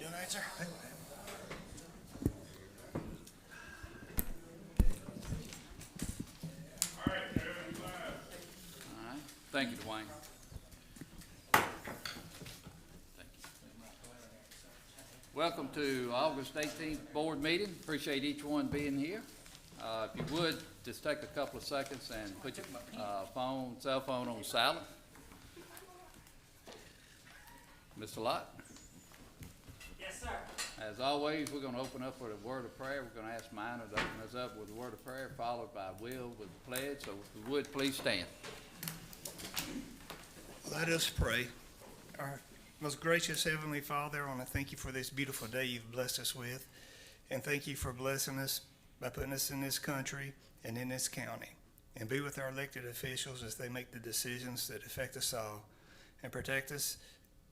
Doing all right, sir? All right. Thank you, Dwayne. Thank you. Welcome to August 18th board meeting. Appreciate each one being here. If you would, just take a couple of seconds and put your cell phone on silent. Mr. Lott? Yes, sir. As always, we're going to open up with a word of prayer. We're going to ask Minor to open us up with a word of prayer, followed by Will with the pledge. So if you would, please stand. Let us pray. Our most gracious Heavenly Father, I want to thank you for this beautiful day you've blessed us with. And thank you for blessing us by putting us in this country and in this county. And be with our elected officials as they make the decisions that affect us all. And protect us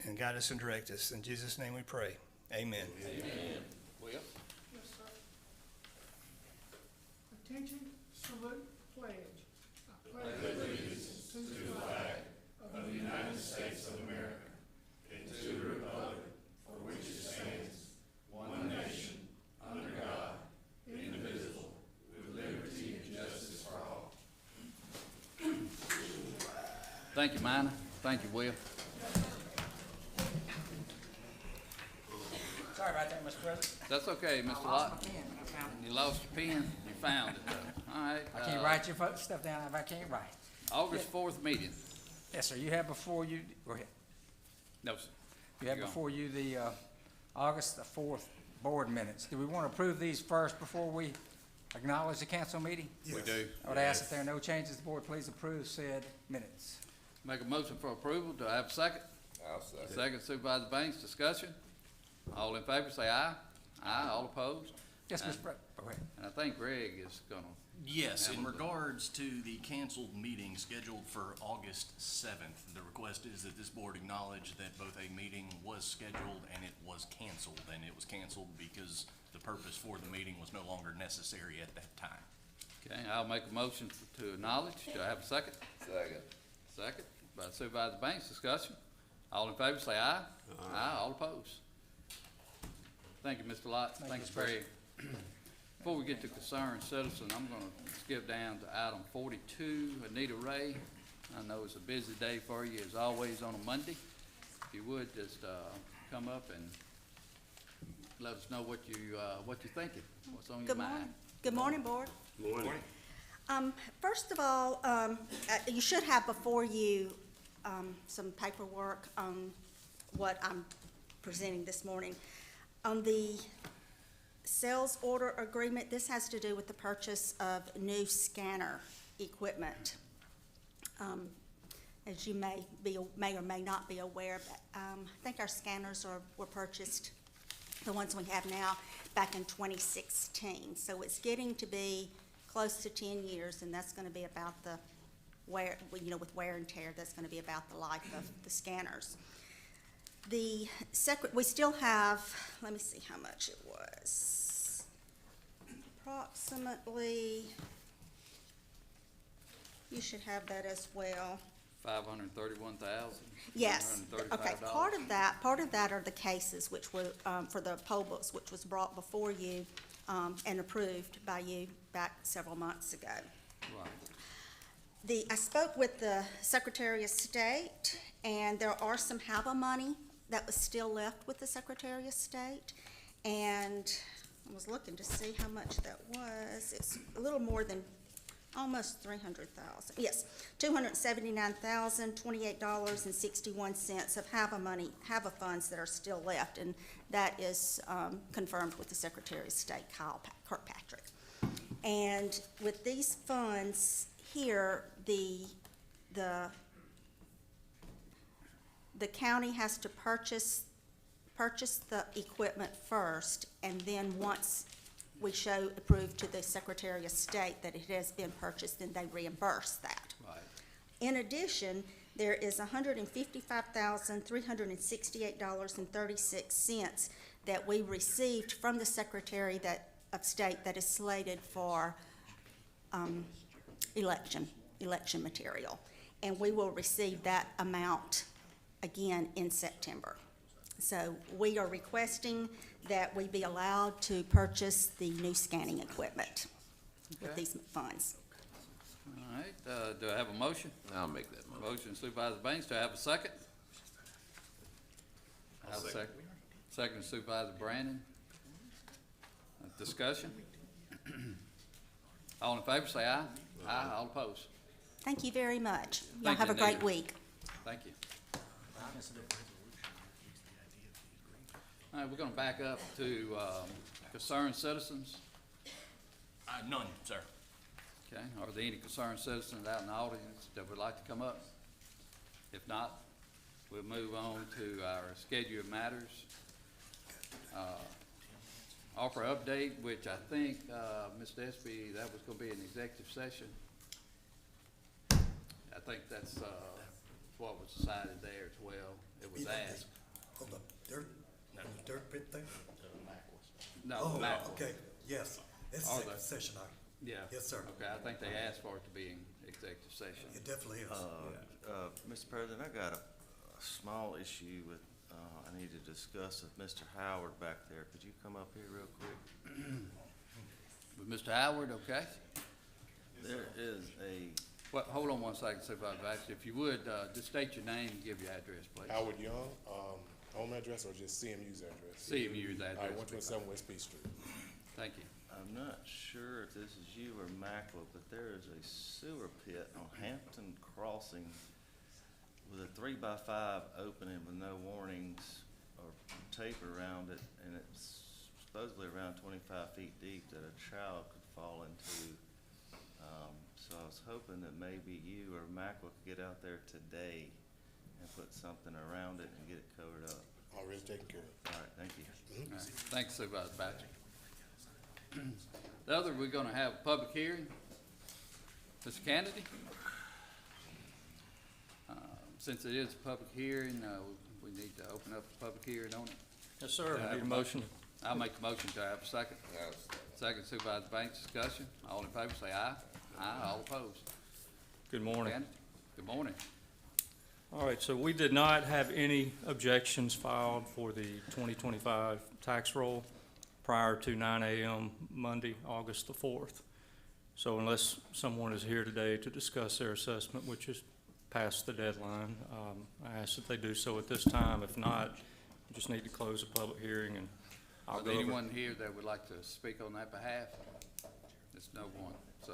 and guide us and direct us. In Jesus' name we pray. Amen. Amen. Will? Yes, sir. Attention, salute, pledge. I pledge allegiance to the flag of the United States of America and to the republic for which it stands, one nation, under God, indivisible, with liberty and justice for all. Thank you, Minor. Thank you, Will. Sorry about that, Mr. President. That's okay, Mr. I Lott. lost my pen. I found it. You lost your pen. You found it, though. All right. I can't write your stuff down if I can't write. August 4th meeting. Yes, sir. You have before you, go ahead. No, sir. You have Go on. before you the August the 4th board minutes. Do we want to approve these first before we acknowledge the council meeting? We do. I would ask if there are no changes, the board please approve said minutes. Make a motion for approval. Do I have a second? I'll second. Second, Supervisor Banks. Discussion. All in favor, say aye. Aye. All opposed? Yes, And- Mr. President. Go ahead. And I think Greg is gonna, Yes, in Hamilton. regards to the canceled meeting scheduled for August 7th, the request is that this board acknowledge that both a meeting was scheduled and it was canceled. And it was canceled because the purpose for the meeting was no longer necessary at that time. okay, I'll make a motion to acknowledge. Do I have a second? Second. Second, by Supervisor Banks. Discussion. All in favor, say aye. Aye. All opposed? Thank you, Mr. Lott. Thank Thanks, you, Mr. Greg. Before we get to concerned citizen, I'm gonna skip down to item 42, Anita Ray. I know it's a busy day for you, as always, on a Monday. If you would, just, come up and let us know what you're thinking, what's on your Good mind. morning. Good morning, Board. Morning. First of all, you should have before you some paperwork on what I'm presenting this morning. On the sales order agreement, this has to do with the purchase of new scanner equipment. As you may or may not be aware, but I think our scanners were purchased, the ones we have now, back in 2016. So it's getting to be close to 10 years, and that's gonna be about the wear, with wear and tear, that's gonna be about the life of the scanners. We still have, let me see how much it was. Approximately, you should have that as well. 531,000. Yes, okay, $135. part of that are the cases which were, for the poll books, which was brought before you, and approved by you back several months ago. Right. I spoke with the Secretary of State, and there are some HAVA money that was still left with the Secretary of State, and I was looking to see how much that was. It's a little more than, almost 300,000. Yes, $279,028.61 of HAVA money, HAVA funds that are still left, and that is confirmed with the Secretary of State, Kirkpatrick. And with these funds here, the county has to purchase the equipment first, and then once we show approved to the Secretary of State that it has been purchased, then they reimburse that. Right. In addition, there is $155,368.36 that we received from the Secretary of State that is slated for election material. And we will receive that amount again in September. So we are requesting that we be allowed to purchase the new scanning equipment with Okay. these funds. All right, do I have a motion? I'll make that motion. Motion Supervisor Banks, do I have a second? I'll second. Second Supervisor Brandon. Discussion? All in favor, say aye. Aye, all opposed. Thank you very much. Y'all Thank have you, a great Anita. week. Thank you. All right, we're gonna back up to, concerned citizens. None, sir. Okay, are there any concerned citizens out in the audience that would like to come up? If not, we'll move on to our schedule of matters. Offer update, which I think, Mr. Espy, that was gonna be an executive session. I think that's, what was decided there as well. It was asked. Hold up, dirt, dirt pit thing? No, Oh, Matt. okay, yes, it's Are executive there- session, Yeah. Yes, sir. Okay, I think they asked for it to be in executive session. it definitely is. Mr. President, I got a small issue with, I need to discuss with Mr. Howard back there. Could you come up here real quick? With Mr. Howard, okay? There is a, Well, hold on one second, Supervisor Baxter. If you would, just state your name and give your address, please. Howard Young, home address or just CMU's address? CMU's All right, address. 127 West P Street. Thank you. I'm not sure if this is you or Macklow, but there is a sewer pit on Hampton Crossing with a 3x5 opening with no warnings or tape around it, and it's supposedly around 25 feet deep that a child could fall into. So I was hoping that maybe you or Macklow could get out there today and put something around it and get it covered up. Already taken care of. All right, thank you. All right. Thanks, Supervisor Baxter. The other, we're gonna have a public hearing. Mr. Kennedy? Since it is a public hearing, we need to open up the public hearing on it. Yes, sir. Do I have Need a motion? I'll make the motion. Do I have a second? Second Supervisor Banks, discussion. All in favor, say aye. Aye, all opposed. Good morning. Kennedy? Good morning. All right, so we did not have any objections filed for the 2025 tax roll prior to 9 a.m. Monday, August the 4th. So unless someone is here today to discuss their assessment, which is past the deadline, I ask that they do so at this time. If not, you just need to close the public hearing, and I'll Is go there over. anyone here that would like to speak on that behalf? There's no one, so,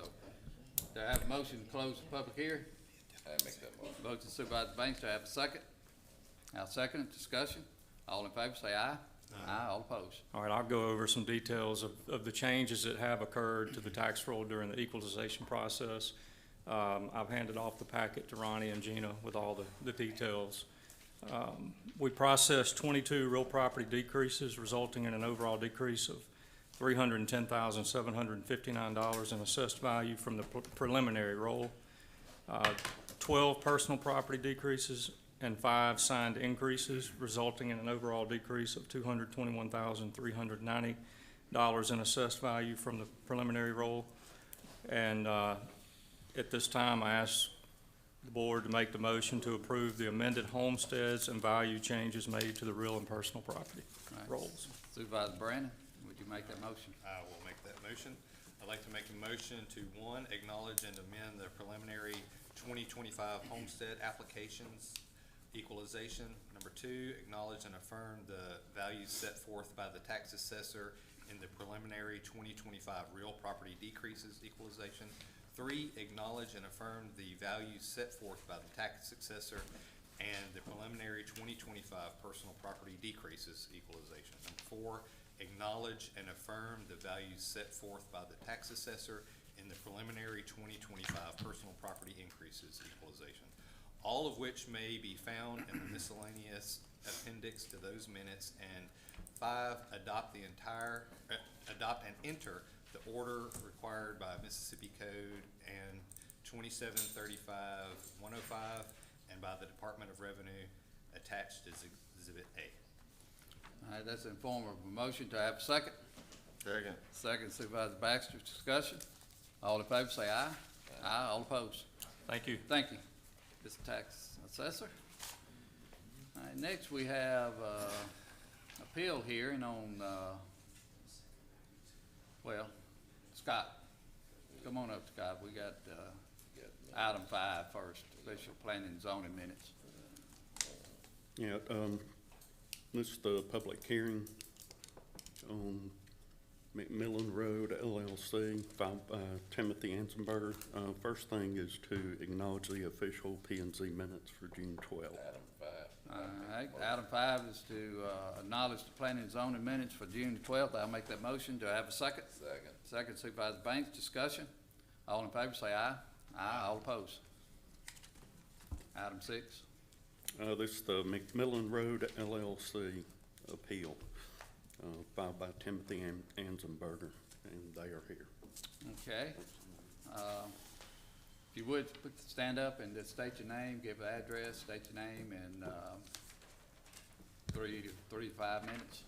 do I have a motion to close the public hearing? I make that motion. Motion Supervisor Banks, do I have a second? I'll second it, discussion. All in favor, say aye. Aye, all opposed. All right, I'll go over some details of the changes that have occurred to the tax roll during the equalization process. I've handed off the packet to Ronnie and Gina with all the details. We processed 22 real property decreases, resulting in an overall decrease of $310,759 in assessed value from the preliminary roll. 12 personal property decreases and 5 signed increases, resulting in an overall decrease of $221,390 in assessed value from the preliminary roll. And at this time, I ask the board to make the motion to approve the amended homesteads and value changes made to the real and personal property All right. rolls. Supervisor Brandon, would you make that motion? I will make that motion. I'd like to make a motion to, one, acknowledge and amend the preliminary 2025 homestead applications equalization. Number two, acknowledge and affirm the values set forth by the tax assessor in the preliminary 2025 real property decreases equalization. Three, acknowledge and affirm the values set forth by the tax assessor and the preliminary 2025 personal property decreases equalization. Number four, acknowledge and affirm the values set forth by the tax assessor in the preliminary 2025 personal property increases equalization, all of which may be found in the miscellaneous appendix to those minutes. And five, adopt and enter the order required by Mississippi Code and 2735-105 and by the Department of Revenue attached as Exhibit A. All right, that's in form of a motion. Do I have a second? Second. Second Supervisor Baxter, discussion. All in favor, say aye. Aye, all opposed. Thank you. Thank you, Mr. Tax Assessor. All right, Next, we have, appeal hearing on, well, Scott, come on up, Scott. We got, item 5 first, special planning and zoning minutes. Yeah, this is the public hearing on McMillan Road LLC, filed by Timothy Ansenberger. First thing is to acknowledge the official P and Z minutes for June 12th. All right, item 5 is to, acknowledge the planning and zoning minutes for June 12th. I'll make that motion. Do I have a second? Second. Second, Supervisor Banks, discussion. All in favor, say aye. Aye. All opposed. Item 6. This is the McMillan Road LLC appeal, filed by Timothy Ansenberger, and they are here. Okay. If you would, stand up and just state your name, give the address, state your name, and 3 to 5 minutes.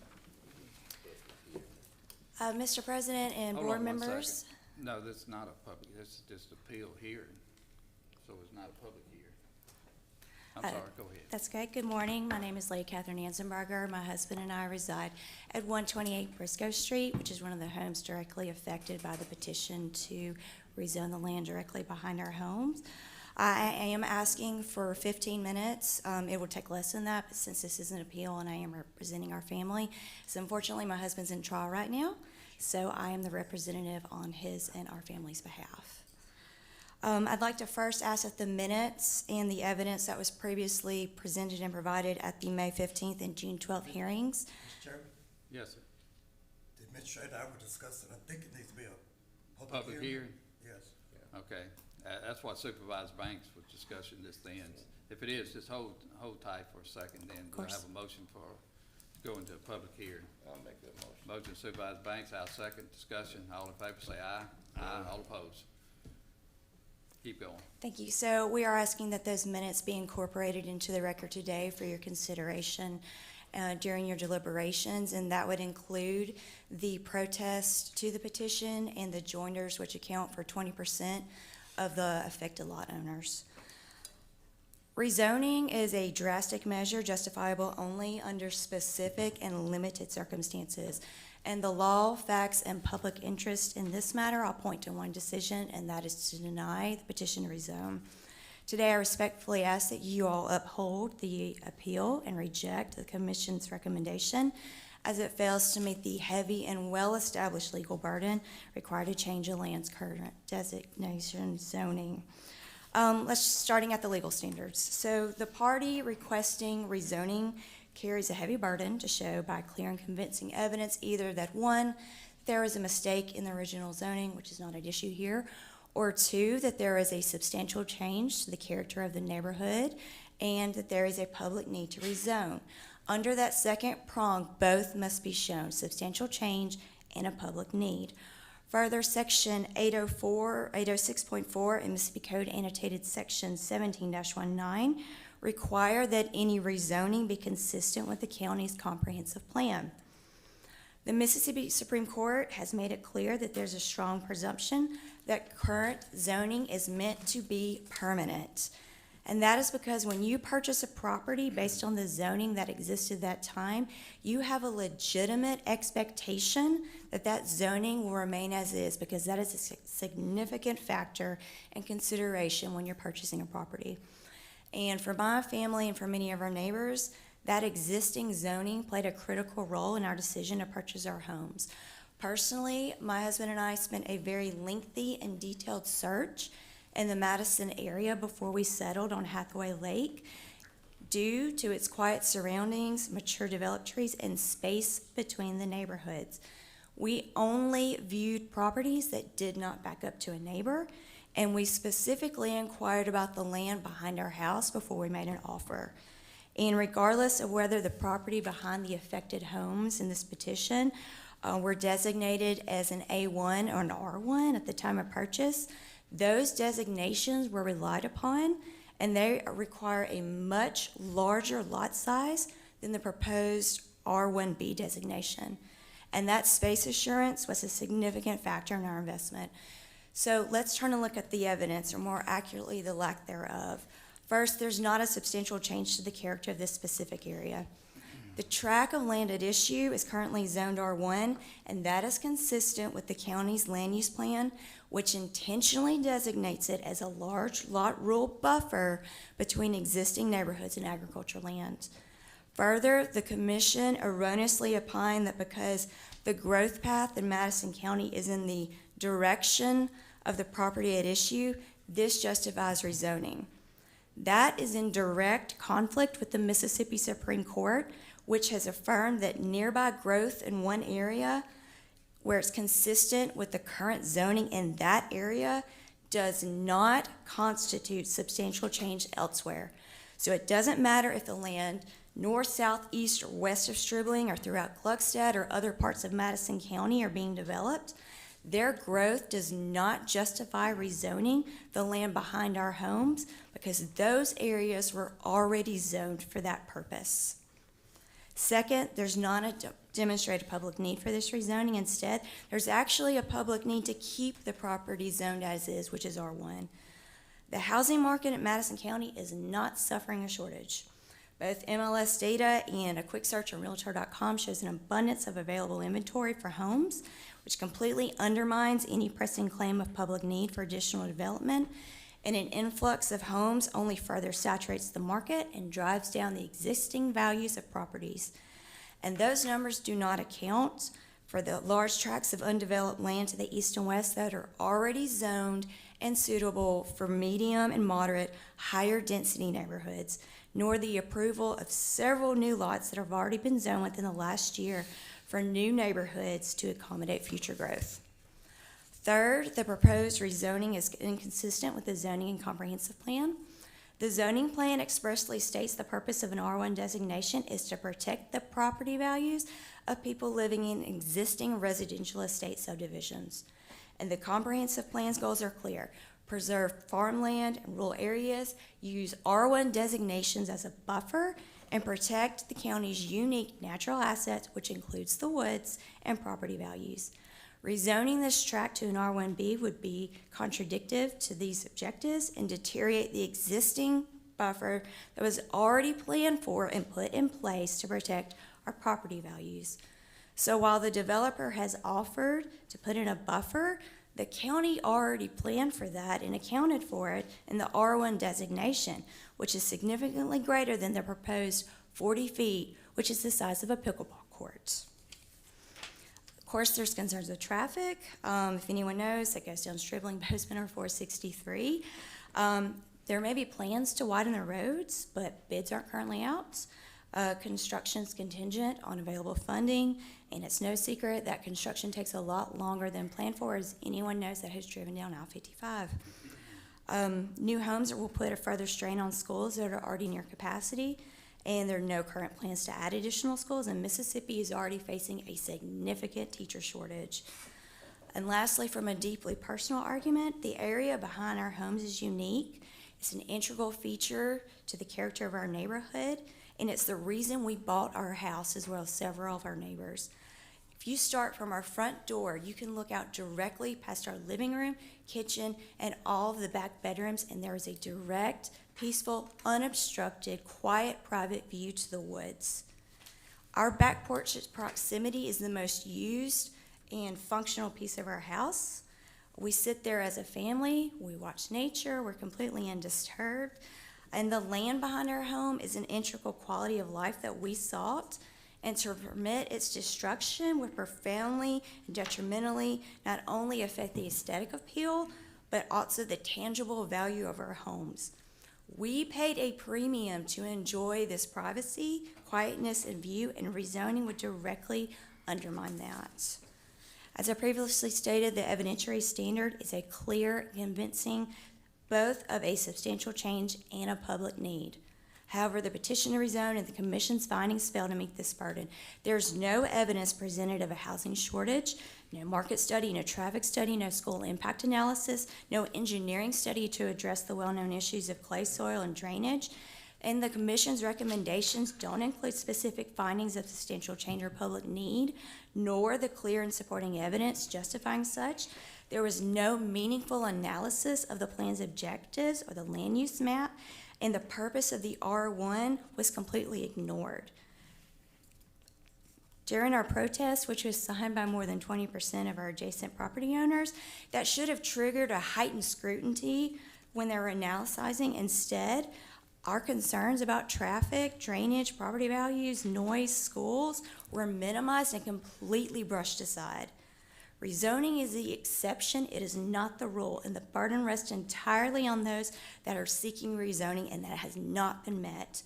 Mr. President and Hold board on one members. second. No, this is not a public, this is just appeal hearing, so it's not a public hearing. I'm sorry, go ahead. That's great. Good morning. My name is Lady Catherine Ansenberger. My husband and I reside at 128 Briscoe Street, which is one of the homes directly affected by the petition to rezone the land directly behind our homes. I am asking for 15 minutes. It will take less than that, but since this is an appeal and I am representing our family, so unfortunately my husband's in trial right now, so I am the representative on his and our family's behalf. I'd like to first ask that the minutes and the evidence that was previously presented and provided at the May 15th and June 12th hearings. Mr. Chairman, Yes, sir. did Ms. Shade and I were discussing, I think it needs to be a Public hearing? Yes. Okay, that's what Supervisor Banks was discussing this then. If it is, just hold tight for a second, then we'll course. have a motion for going to a public hearing. I'll make that motion. Motion Supervisor Banks, I'll second. Discussion, all in favor say aye. Aye. All opposed. Keep going. Thank you. So we are asking that those minutes be incorporated into the record today for your consideration during your deliberations, and that would include the protest to the petition and the joiners, which account for 20% of the affected lot owners. Rezoning is a drastic measure justifiable only under specific and limited circumstances. And the law, facts, and public interest in this matter, I'll point to one decision, and that is to deny the petition to rezone. Today, I respectfully ask that you all uphold the appeal and reject the Commission's recommendation as it fails to meet the heavy and well-established legal burden required to change a land's current designation zoning. Starting at the legal standards. So the party requesting rezoning carries a heavy burden to show by clear and convincing evidence either that 1, there is a mistake in the original zoning, which is not an issue here, or 2, that there is a substantial change to the character of the neighborhood and that there is a public need to rezone. Under that second prong, both must be shown, substantial change and a public need. Further, Section 806.4 in Mississippi Code annotated Section 17-19 require that any rezoning be consistent with the county's comprehensive plan. The Mississippi Supreme Court has made it clear that there's a strong presumption that current zoning is meant to be permanent. And that is because when you purchase a property based on the zoning that existed at that time, you have a legitimate expectation that that zoning will remain as is, because that is a significant factor and consideration when you're purchasing a property. And for my family and for many of our neighbors, that existing zoning played a critical role in our decision to purchase our homes. Personally, my husband and I spent a very lengthy and detailed search in the Madison area before we settled on Hathaway Lake due to its quiet surroundings, mature developed trees, and space between the neighborhoods. We only viewed properties that did not back up to a neighbor, and we specifically inquired about the land behind our house before we made an offer. And regardless of whether the property behind the affected homes in this petition were designated as an A1 or an R1 at the time of purchase, those designations were relied upon, and they require a much larger lot size than the proposed R1B designation. And that space assurance was a significant factor in our investment. So let's turn and look at the evidence, or more accurately, the lack thereof. First, there's not a substantial change to the character of this specific area. The tract of land at issue is currently zoned R1, and that is consistent with the county's land use plan, which intentionally designates it as a large lot rule buffer between existing neighborhoods and agricultural land. Further, the commission erroneously opined that because the growth path in Madison County is in the direction of the property at issue, this justifies rezoning. That is in direct conflict with the Mississippi Supreme Court, which has affirmed that nearby growth in one area where it's consistent with the current zoning in that area does not constitute substantial change elsewhere. So it doesn't matter if the land north, south, east, or west of Stribling or throughout Gluckstadt or other parts of Madison County are being developed. Their growth does not justify rezoning the land behind our homes because those areas were already zoned for that purpose. Second, there's not a demonstrated public need for this rezoning. Instead, there's actually a public need to keep the property zoned as is, which is R1. The housing market in Madison County is not suffering a shortage. Both MLS data and a quick search on Realtor.com shows an abundance of available inventory for homes, which completely undermines any pressing claim of public need for additional development, and an influx of homes only further saturates the market and drives down the existing values of properties. And those numbers do not account for the large tracts of undeveloped land to the east and west that are already zoned and suitable for medium and moderate higher density neighborhoods, nor the approval of several new lots that have already been zoned within the last year for new neighborhoods to accommodate future growth. Third, the proposed rezoning is inconsistent with the zoning and comprehensive plan. The zoning plan expressly states the purpose of an R1 designation is to protect the property values of people living in existing residential estate subdivisions. And the comprehensive plan's goals are clear. Preserve farmland and rural areas, use R1 designations as a buffer, and protect the county's unique natural assets, which includes the woods and property values. Rezoning this tract to an R1B would be contradictory to these objectives and deteriorate the existing buffer that was already planned for and put in place to protect our property values. So while the developer has offered to put in a buffer, the county already planned for that and accounted for it in the R1 designation, which is significantly greater than the proposed 40 feet, which is the size of a pickleball court. Of course, there's concerns with traffic. If anyone knows, that goes down Stribling, Bozeman, or 463. There may be plans to widen the roads, but bids aren't currently out. Construction's contingent on available funding, and it's no secret that construction takes a lot longer than planned for, as anyone knows that has driven down I-55. New homes will put a further strain on schools that are already near capacity, and there are no current plans to add additional schools, and Mississippi is already facing a significant teacher shortage. And lastly, from a deeply personal argument, the area behind our homes is unique. It's an integral feature to the character of our neighborhood, and it's the reason we bought our house as well as several of our neighbors. If you start from our front door, you can look out directly past our living room, kitchen, and all of the back bedrooms, and there is a direct, peaceful, unobstructed, quiet, private view to the woods. Our back porch's proximity is the most used and functional piece of our house. We sit there as a family, we watch nature, we're completely undisturbed, and the land behind our home is an integral quality of life that we sought, and to permit its destruction would profoundly and detrimentally not only affect the aesthetic appeal, but also the tangible value of our homes. We paid a premium to enjoy this privacy, quietness, and view, and rezoning would directly undermine that. As I previously stated, the evidentiary standard is a clear, convincing, both of a substantial change and a public need. However, the petition to rezone and the commission's findings fail to meet this burden. There's no evidence presented of a housing shortage, no market study, no traffic study, no school impact analysis, no engineering study to address the well-known issues of clay soil and drainage, and the commission's recommendations don't include specific findings of substantial change or public need, nor the clear and supporting evidence justifying such. There was no meaningful analysis of the plan's objectives or the land use map, and the purpose of the R1 was completely ignored. During our protest, which was signed by more than 20% of our adjacent property owners, that should have triggered a heightened scrutiny when they were analyzing. Instead, our concerns about traffic, drainage, property values, noise, schools were minimized and completely brushed aside. Rezoning is the exception, it is not the rule, and the burden rests entirely on those that are seeking rezoning, and that has not been met.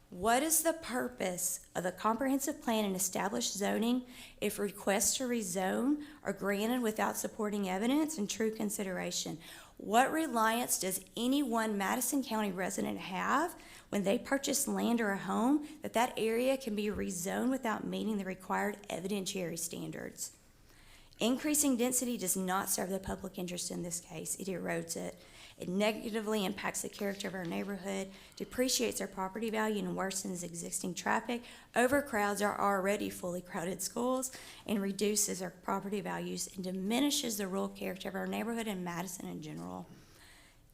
What is the purpose of the comprehensive plan and established zoning if requests to rezone are granted without supporting evidence and true consideration? What reliance does any one Madison County resident have when they purchase land or a home that that area can be rezoned without meeting the required evidentiary standards? Increasing density does not serve the public interest in this case. It erodes it. It negatively impacts the character of our neighborhood, depreciates our property value, and worsens existing traffic, overcrowds our already fully crowded schools, and reduces our property values and diminishes the rural character of our neighborhood and Madison in general.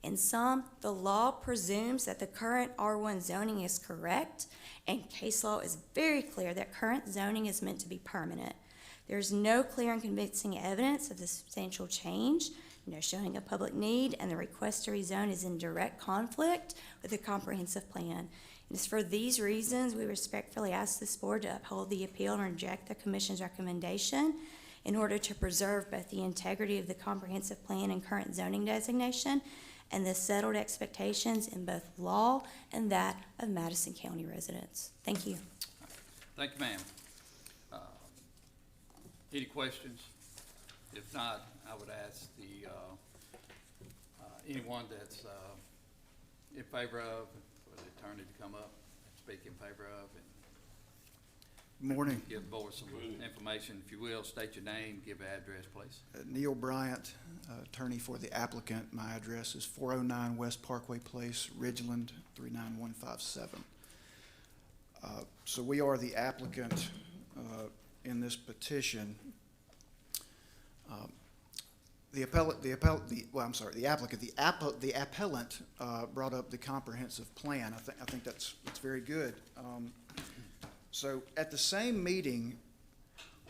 In sum, the law presumes that the current R1 zoning is correct, and case law is very clear that current zoning is meant to be permanent. There's no clear and convincing evidence of the substantial change, no showing of public need, and the request to rezone is in direct conflict with the comprehensive plan. And it's for these reasons we respectfully ask this board to uphold the appeal and reject the commission's recommendation in order to preserve both the integrity of the comprehensive plan and current zoning designation and the settled expectations in both law and that of Madison County residents. Thank you. Thank you, ma'am. Any questions? If not, I would ask anyone that's in favor of, for the attorney to come up and speak in favor of, and Morning. give the board some information. If you will, state your name, give your address, please. Neil Bryant, attorney for the applicant. My address is 409 West Parkway Place, Ridgeland, 39157. So we are the applicant in this petition. The appellant brought up the comprehensive plan. I think that's very good. So at the same meeting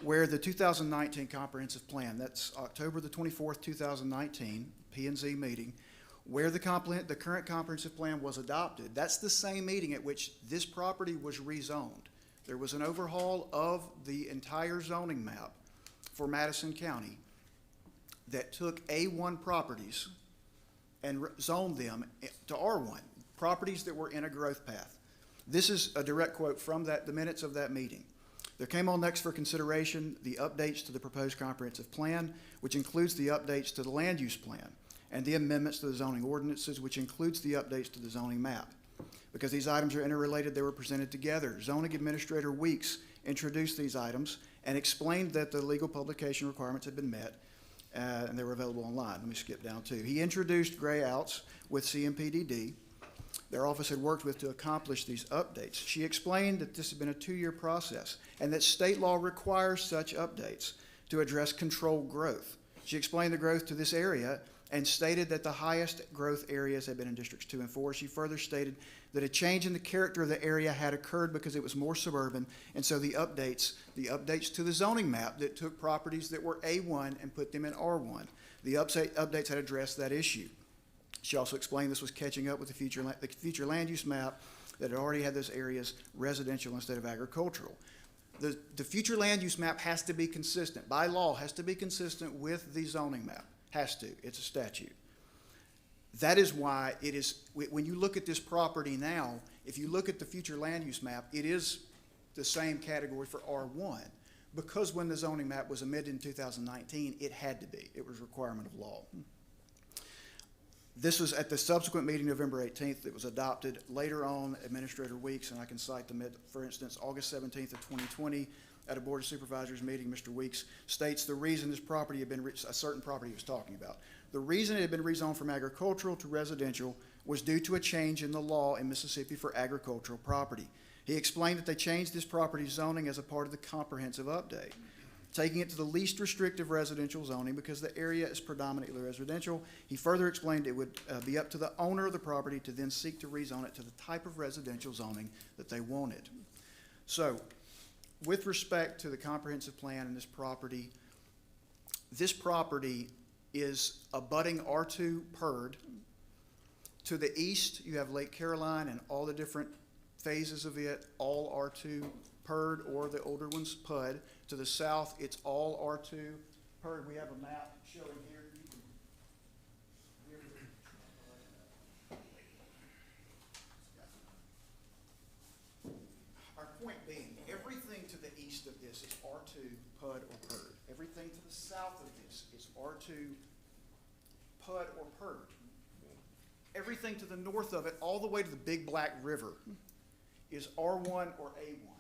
where the 2019 comprehensive plan, that's October the 24th, 2019, P&Z meeting, where the current comprehensive plan was adopted, that's the same meeting at which this property was rezoned. There was an overhaul of the entire zoning map for Madison County that took A1 properties and zoned them to R1, properties that were in a growth path. This is a direct quote from the minutes of that meeting. There came on next for consideration the updates to the proposed comprehensive plan, which includes the updates to the land use plan, and the amendments to the zoning ordinances, which includes the updates to the zoning map. Because these items are interrelated, they were presented together. Zoning Administrator Weeks introduced these items and explained that the legal publication requirements had been met, and they were available online. Let me skip down too. He introduced gray outs with CMPDD. Their office had worked with to accomplish these updates. She explained that this had been a 2-year process and that state law requires such updates to address controlled growth. She explained the growth to this area and stated that the highest growth areas had been in districts 2 and 4. She further stated that a change in the character of the area had occurred because it was more suburban, and so the updates to the zoning map that took properties that were A1 and put them in R1, the updates had addressed that issue. She also explained this was catching up with the future land use map that had already had those areas residential instead of agricultural. The future land use map has to be consistent, by law, has to be consistent with the zoning map. Has to. It's a statute. That is why it is, when you look at this property now, if you look at the future land use map, it is the same category for R1, because when the zoning map was amended in 2019, it had to be. It was a requirement of law. This was at the subsequent meeting, November 18th, it was adopted. Later on, Administrator Weeks, and I can cite them, for instance, August 17th of 2020, at a Board of Supervisors meeting, Mr. Weeks states the reason this property had been, a certain property he was talking about, the reason it had been rezoned from agricultural to residential was due to a change in the law in Mississippi for agricultural property. He explained that they changed this property zoning as a part of the comprehensive update. taking it to the least restrictive residential zoning because the area is predominantly residential. He further explained it would be up to the owner of the property to then seek to rezone it to the type of residential zoning that they wanted. So, with respect to the comprehensive plan and this property is abutting R2 PERD. To the east, you have Lake Caroline and all the different phases of it, all R2 PERD or the older ones PUD. To the south, it's all R2 PERD. We have a map showing here. Our point being, everything to the east of this is R2 PUD or PERD. Everything to the south of this is R2 PUD or PERD. Everything to the north of it, all the way to the Big Black River, is R1 or A1.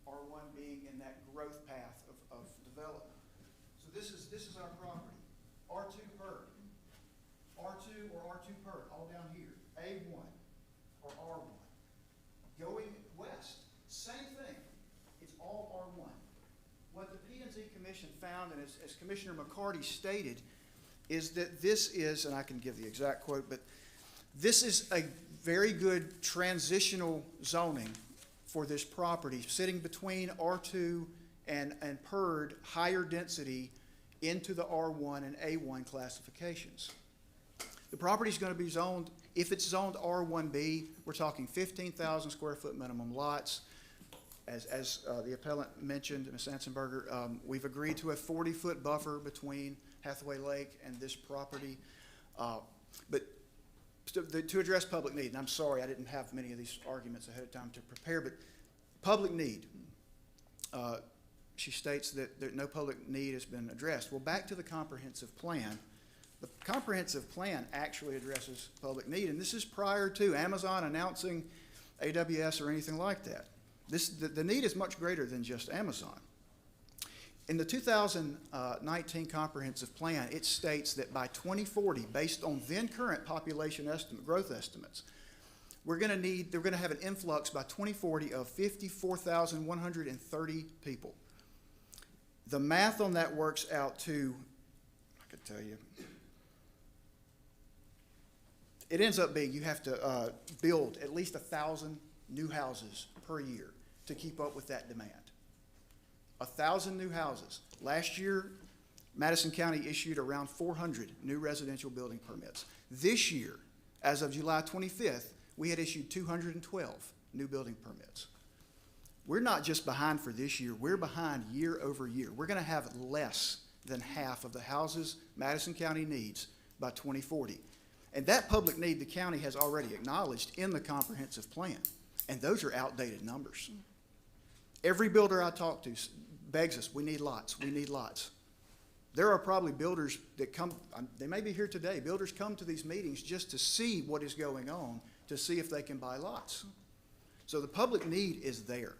R1 being in that growth path of development. So this is our property. R2 PERD. R2 or R2 PERD, all down here. A1 or R1. Going west, same thing. It's all R1. What the P&Z Commission found, and as Commissioner McCarty stated, is that this is, and I can give the exact quote, but this is a very good transitional zoning for this property, sitting between R2 and PERD, higher density, into the R1 and A1 classifications. The property is going to be zoned, if it's zoned R1B, we're talking 15,000 square foot minimum lots. As the appellant mentioned, Ms. Ansenberger, we've agreed to a 40-foot buffer between Hathaway Lake and this property. But to address public need, and I'm sorry I didn't have many of these arguments ahead of time to prepare, but public need. She states that no public need has been addressed. Well, back to the comprehensive plan. The comprehensive plan actually addresses public need, and this is prior to Amazon announcing AWS or anything like that. The need is much greater than just Amazon. In the 2019 comprehensive plan, it states that by 2040, based on then current population growth estimates, they're going to have an influx by 2040 of 54,130 people. The math on that works out to, I could tell you, it ends up being you have to build at least 1,000 new houses per year to keep up with that demand. 1,000 new houses. Last year, Madison County issued around 400 new residential building permits. This year, as of July 25th, we had issued 212 new building permits. We're not just behind for this year, we're behind year over year. We're going to have less than half of the houses Madison County needs by 2040. And that public need the county has already acknowledged in the comprehensive plan. And those are outdated numbers. Every builder I talk to begs us, we need lots, we need lots. There are probably builders that come, they may be here today, builders come to these meetings just to see what is going on, to see if they can buy lots. So the public need is there.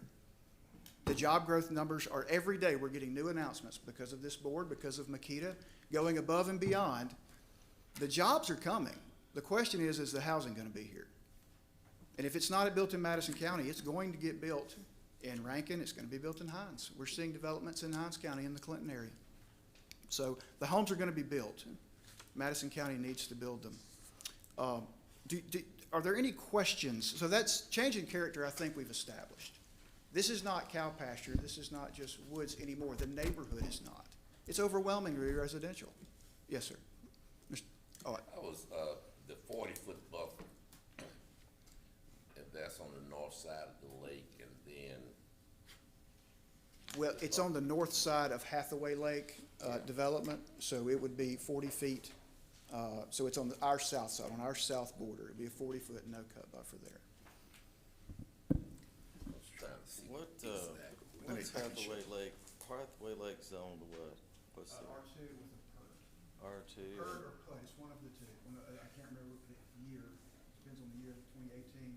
The job growth numbers are every day, we're getting new announcements because of this board, because of Makita, going above and beyond. The jobs are coming. The question is the housing going to be here? And if it's not built in Madison County, it's going to get built in Rankin, it's going to be built in Hinds. We're seeing developments in Hinds County in the Clinton area. So the homes are going to be built. Madison County needs to build them. Are there any questions? So that's changing character I think we've established. This is not cow pasture. This is not just woods anymore. The neighborhood is not. It's overwhelmingly residential. Yes, sir. Oh, That was the 40-foot buffer. If that's on the north side of the lake, and then well, it's on the north side of Hathaway Lake development, so it would be 40 feet. So it's on our south side, on our south border. It'd be a 40-foot no-cut buffer there. I was trying to see What's exactly. Hathaway Lake zone to what? What's the R2 with a PERD. R2? PERD or PUD, it's one of the two. I can't remember the year. Depends on the year, 2018.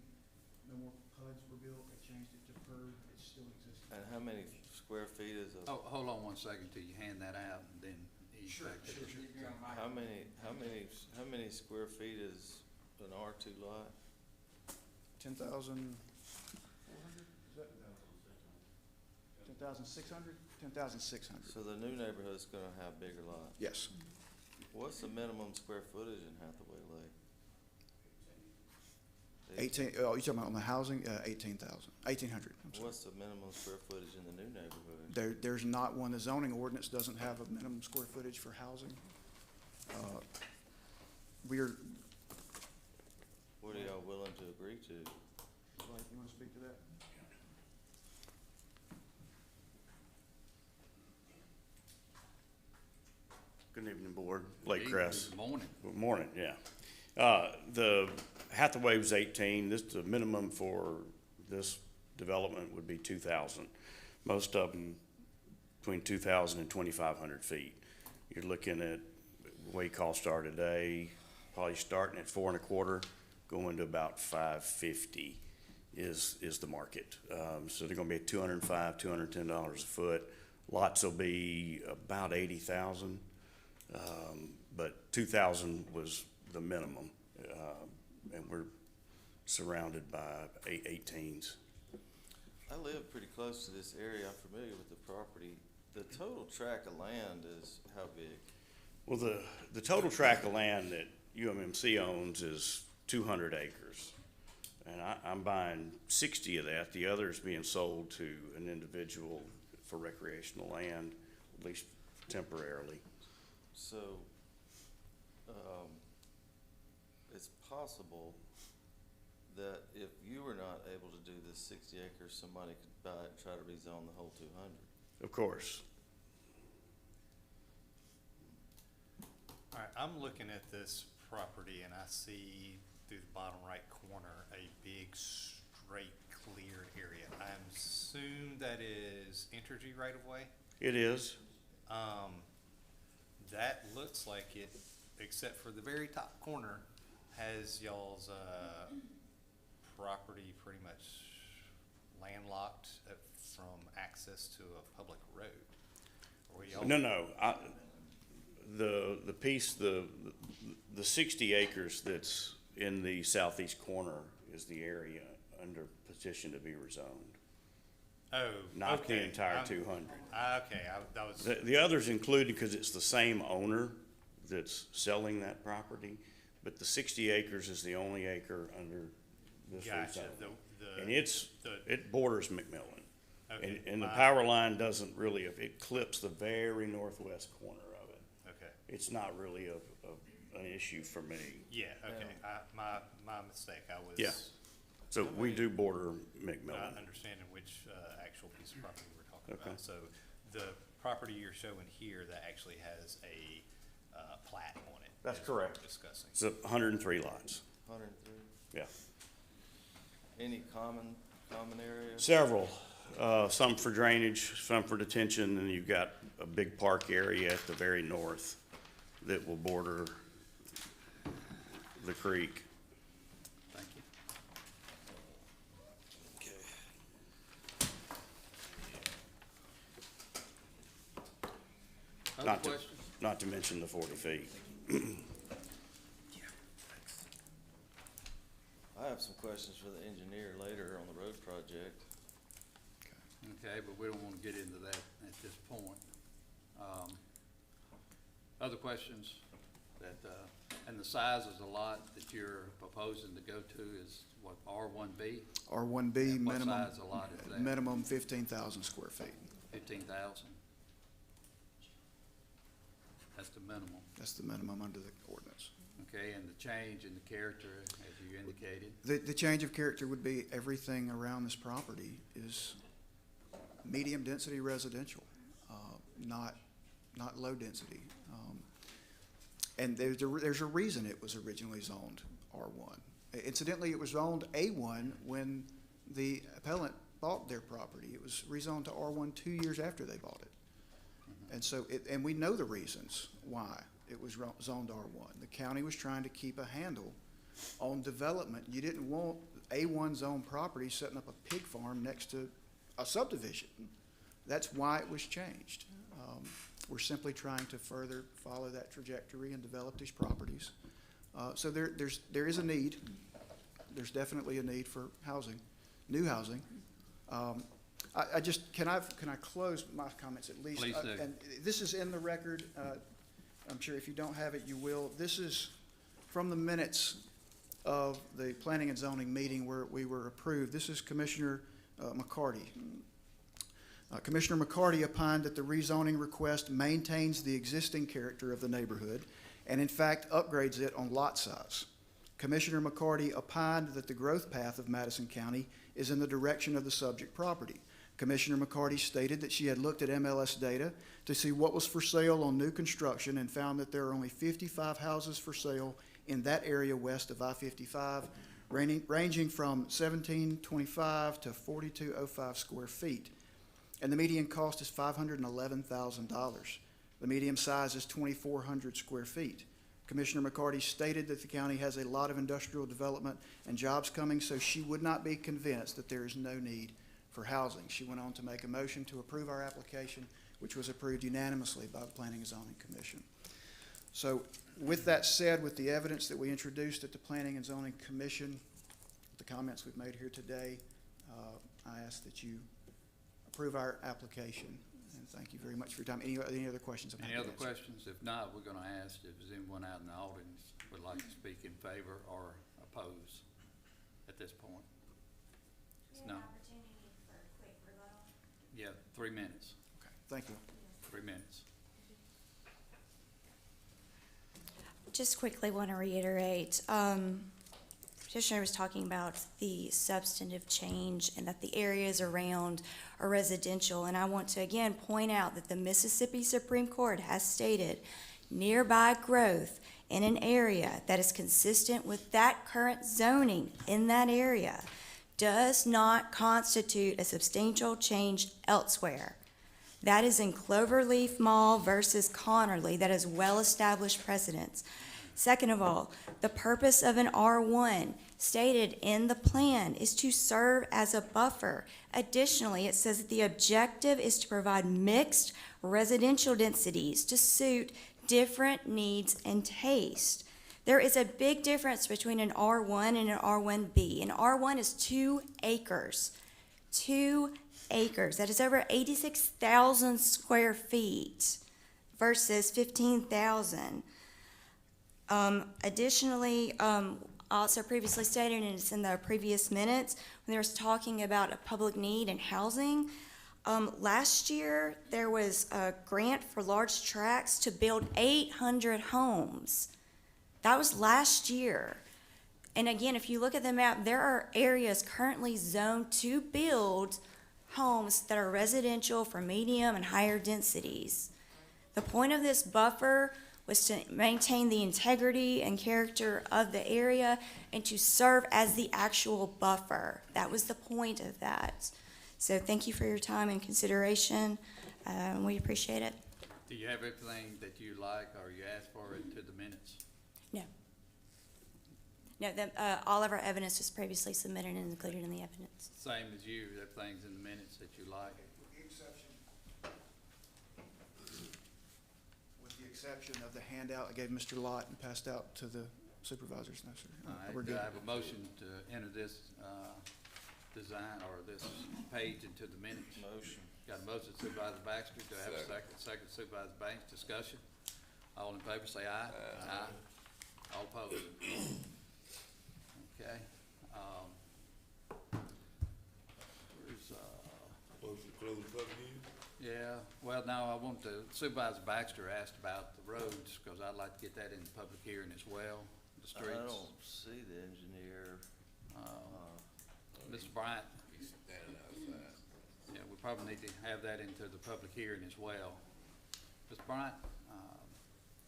No more PUDs were built. They changed it to PERD. It still exists. And how many square feet is a? Oh, hold on 1 second till you hand that out, and then ease back to it. How many square feet is an R2 lot? 10,400? Is that? 10,400. 10,600? 10,600, So the new neighborhood's gonna have bigger lots. yes. What's the minimum square footage in Hathaway Lake? 18, oh, you talking about on the housing? 18,000, 1,800, I'm sorry. What's the minimum square footage in the new neighborhood? There's not one. The zoning ordinance doesn't have a minimum square footage for housing. We're, What are y'all willing to agree to? Blake, you want to speak to that? Good evening, Board. Blake Cress. Good morning. Good morning, yeah. The Hathaway was 18. The minimum for this development would be 2,000. Most of them between 2,000 and 2,500 feet. You're looking at the way costs are today, probably starting at 4.25, going to about 550 is the market. So they're gonna be at $205, $210 a foot. Lots will be about 80,000. But 2,000 was the minimum, and we're surrounded by 18s. I live pretty close to this area. I'm familiar with the property. The total tract of land is how big? Well, the total tract of land that UMMC owns is 200 acres. And I'm buying 60 of that. The other is being sold to an individual for recreational land, at least temporarily. So, it's possible that if you were not able to do this 60 acres, somebody could buy it and try to rezone the whole 200. Of course. All right, I'm looking at this property and I see through the bottom right corner a big straight cleared area. I assume that is Entergy right of way? It is. That looks like it, except for the very top corner, has y'all's, property pretty much landlocked from access to a public road. Or y'all- No. The piece, the 60 acres that's in the southeast corner is the area under petition to be rezoned. Oh, Not the okay. entire 200. Okay, that was. The others included because it's the same owner that's selling that property, but the 60 acres is the only acre under this Gotcha. rezone. The- And it borders McMillan. Okay, And the my- power line doesn't really, it clips the very northwest corner of it. Okay. It's not really an issue for me. Yeah, okay, my mistake, I was. Yeah. So we do border McMillan. Not understanding which, actual piece of property we're talking Okay. about. So the property you're showing here, that actually has a, plat on it. That's is what we're correct. Discussing. It's 103 lots. 103? Yeah. Any common areas? Several, some for drainage, some for detention, and you've got a big park area at the very north that will border the creek. Thank you. Other Not to, questions? not to mention the 40 feet. I have some questions for the engineer later on the road project. Okay, but we don't want to get into that at this point. Other questions that, and the size of the lot that you're proposing to go to is what, R1B? R1B, And what minimum, size of lot is that? minimum 15,000 square feet. 15,000? That's the minimum, That's the minimum under the ordinance. okay, and the change in the character, as you indicated? The change of character would be everything around this property is medium-density residential, not low density. And there's a reason it was originally zoned R1. Incidentally, it was zoned A1 when the appellant bought their property. It was rezoned to R1 2 years after they bought it. And so, and we know the reasons why it was zoned R1. The county was trying to keep a handle on development. You didn't want A1 zone property setting up a pig farm next to a subdivision. That's why it was changed. We're simply trying to further follow that trajectory and develop these properties. So there is a need. There's definitely a need for housing, new housing. I just, can I close my comments at least? Please do. And this is in the record. I'm sure if you don't have it, you will. This is from the minutes of the Planning and Zoning meeting where we were approved. This is Commissioner McCarty. Commissioner McCarty opined that the rezoning request maintains the existing character of the neighborhood and in fact upgrades it on lot size. Commissioner McCarty opined that the growth path of Madison County is in the direction of the subject property. Commissioner McCarty stated that she had looked at MLS data to see what was for sale on new construction and found that there are only 55 houses for sale in that area west of I-55, ranging from 1725 to 4205 square feet. And the median cost is $511,000. The medium size is 2,400 square feet. Commissioner McCarty stated that the county has a lot of industrial development and jobs coming, so she would not be convinced that there is no need for housing. She went on to make a motion to approve our application, which was approved unanimously by the Planning and Zoning Commission. So with that said, with the evidence that we introduced at the Planning and Zoning Commission, the comments we've made here today, I ask that you approve our application. And thank you very much for your time. Any other questions? Any other questions? If not, we're gonna ask if there's anyone out in the audience would like to speak in favor or oppose at this point. No? Yeah, 3 minutes. Okay, thank you. 3 minutes. Just quickly want to reiterate, petitioner was talking about the substantive change and that the areas around are residential. And I want to again point out that the Mississippi Supreme Court has stated nearby growth in an area that is consistent with that current zoning in that area does not constitute a substantial change elsewhere. That is in Cloverleaf Mall versus Connerly. That is well-established precedence. Second of all, the purpose of an R1 stated in the plan is to serve as a buffer. Additionally, it says that the objective is to provide mixed residential densities to suit different needs and taste. There is a big difference between an R1 and an R1B. An R1 is 2 acres. 2 acres. That is over 86,000 square feet versus 15,000. Additionally, also previously stated, and it's in the previous minutes, when there was talking about a public need and housing, last year there was a grant for large tracts to build 800 homes. That was last year. And again, if you look at the map, there are areas currently zoned to build homes that are residential for medium and higher densities. The point of this buffer was to maintain the integrity and character of the area and to serve as the actual buffer. That was the point of that. So thank you for your time and consideration. We appreciate it. Do you have everything that you like or you asked for into the minutes? No. No, all of our evidence was previously submitted and included in the evidence. Same as you, everything's in the minutes that you like. With the exception of the handout I gave Mr. Lott and passed out to the supervisors. No, sir. All right, We're do good. I have a motion to enter this, design or this page into the minutes? Motion. Got a motion Supervisor Baxter, do I have a second? Second Supervisor Banks, discussion. All in favor say aye. Aye. All opposed? Okay, where's, yeah, well, no, I want to, Supervisor Baxter asked about the roads, because I'd like to get that in the public hearing as well, the I streets. don't see the engineer. Mr. Bryant, yeah, we probably need to have that into the public hearing as well. Mr. Bryant,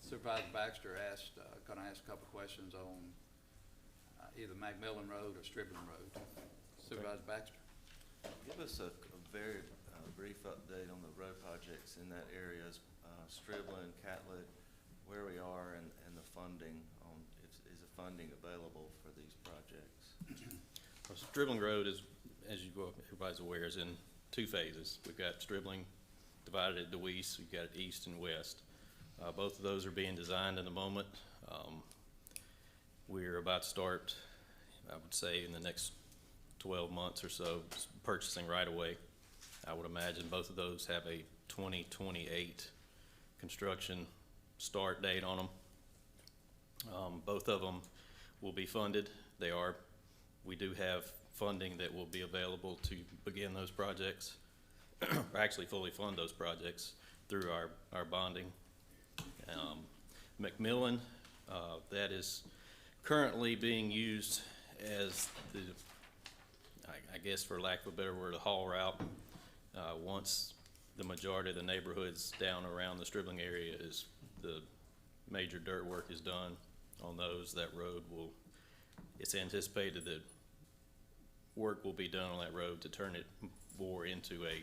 Supervisor Baxter asked, gonna ask a couple questions on either McMillan Road or Stribling Road. Supervisor Baxter? Give us a very brief update on the road projects in that area, Stribling, Catlett, where we are and the funding on, is the funding available for these projects? Well, Stribling Road is, as everybody's aware, is in 2 phases. We've got Stribling divided at the east, we've got it east and west. Both of those are being designed in the moment. We're about to start, I would say, in the next 12 months or so, purchasing right away. I would imagine both of those have a 2028 construction start date on them. Both of them will be funded. We do have funding that will be available to begin those projects, or actually fully fund those projects through our bonding. McMillan, that is currently being used as the, I guess for lack of a better word, a haul route. Once the majority of the neighborhoods down around the Stribling area the major dirt work is done on those, that road it's anticipated that work will be done on that road to turn it more into a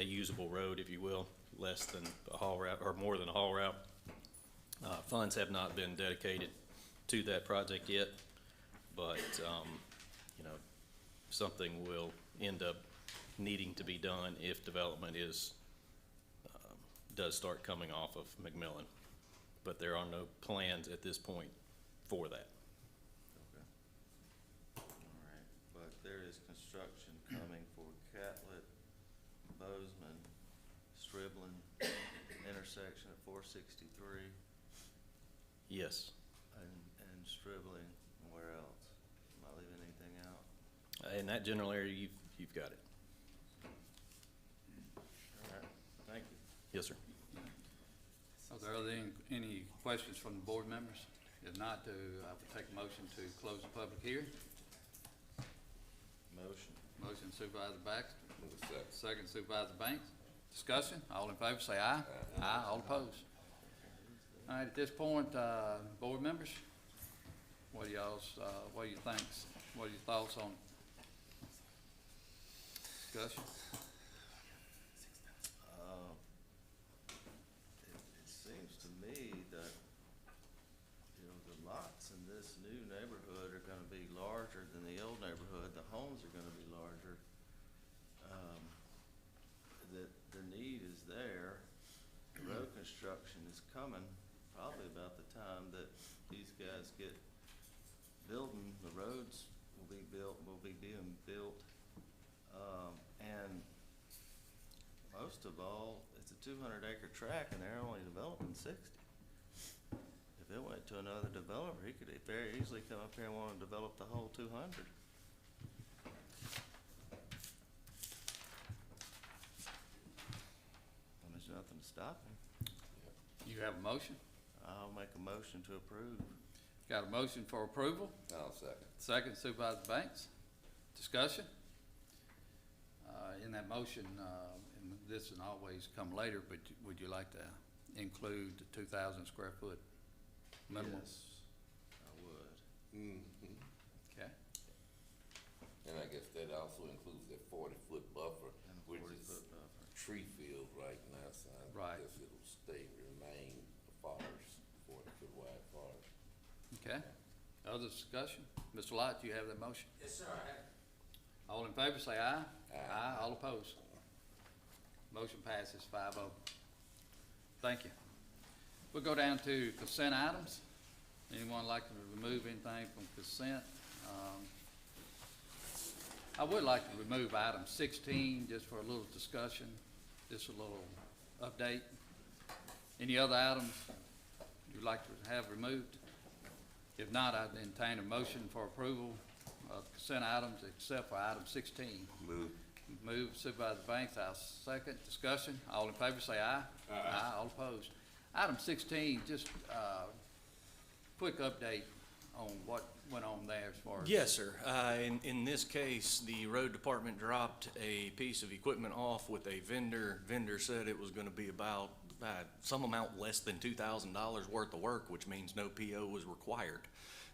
usable road, if you will, less than a haul route, or more than a haul route. Funds have not been dedicated to that project yet, but, something will end up needing to be done if development does start coming off of McMillan. But there are no plans at this point for that. Okay. All right, but there is construction coming for Catlett, Bozeman, Striblin, intersection at 463, Yes. and Stribling, and where else? Am I leaving anything out? In that general area, you've got it. All right, thank you. Yes, sir. Are there any questions from the board members? If not, I would take a motion to close the public hearing. Motion. Motion Supervisor Baxter, Move second. second Supervisor Banks. Discussion, all in favor say aye. Aye, all opposed. All right, at this point, board members, what are your thoughts on it? Discussion? It seems to me that, the lots in this new neighborhood are gonna be larger than the old neighborhood. The homes are gonna be larger. That the need is there. Road construction is coming, probably about the time that these guys get building. The roads will be being built. And most of all, it's a 200-acre tract and they're only developing 60. If it went to another developer, he could very easily come up here and want to develop the whole 200. And there's nothing to stop him. You have a motion? I'll make a motion to approve. Got a motion for approval? I'll second. Second Supervisor Banks. Discussion? In that motion, and this can always come later, but would you like to include the 2,000 square foot minimum? Yes, I would. Mm-hmm. Okay. And I guess that also includes that 40-foot buffer, And a which 40-foot is buffer. tree field right now, so Right. I guess it'll remain a forest, 40-foot wide forest. Okay. Other discussion? Mr. Lott, do you have that motion? Yes, sir, I have. All in favor say aye. Aye. All opposed. Motion passes 5-0. Thank you. We'll go down to consent items. Anyone like to remove anything from consent? I would like to remove item 16 just for a little discussion, just a little update. Any other items you'd like to have removed? If not, I'd entertain a motion for approval of consent items except for item 16. Move. Move Supervisor Banks, I'll second. Discussion, all in favor say aye. Aye. All opposed. Item 16, just quick update on what went on there as far as. Yes, sir. In this case, the road department dropped a piece of equipment off with a vendor. Vendor said it was gonna be about some amount less than $2,000 worth of work, which means no PO was required.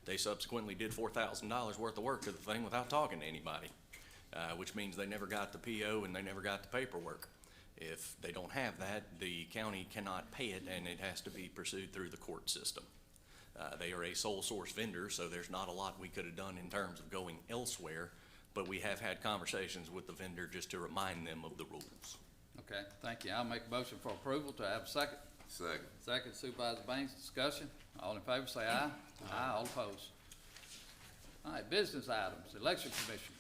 They subsequently did $4,000 worth of work to the thing without talking to anybody, which means they never got the PO and they never got the paperwork. If they don't have that, the county cannot pay it and it has to be pursued through the court system. They are a sole source vendor, so there's not a lot we could have done in terms of going elsewhere, but we have had conversations with the vendor just to remind them of the rules. Okay, thank you. I'll make a motion for approval. To have a second? Second. Second Supervisor Banks, discussion. All in favor say aye. Aye. All opposed. All right, business items, election commission.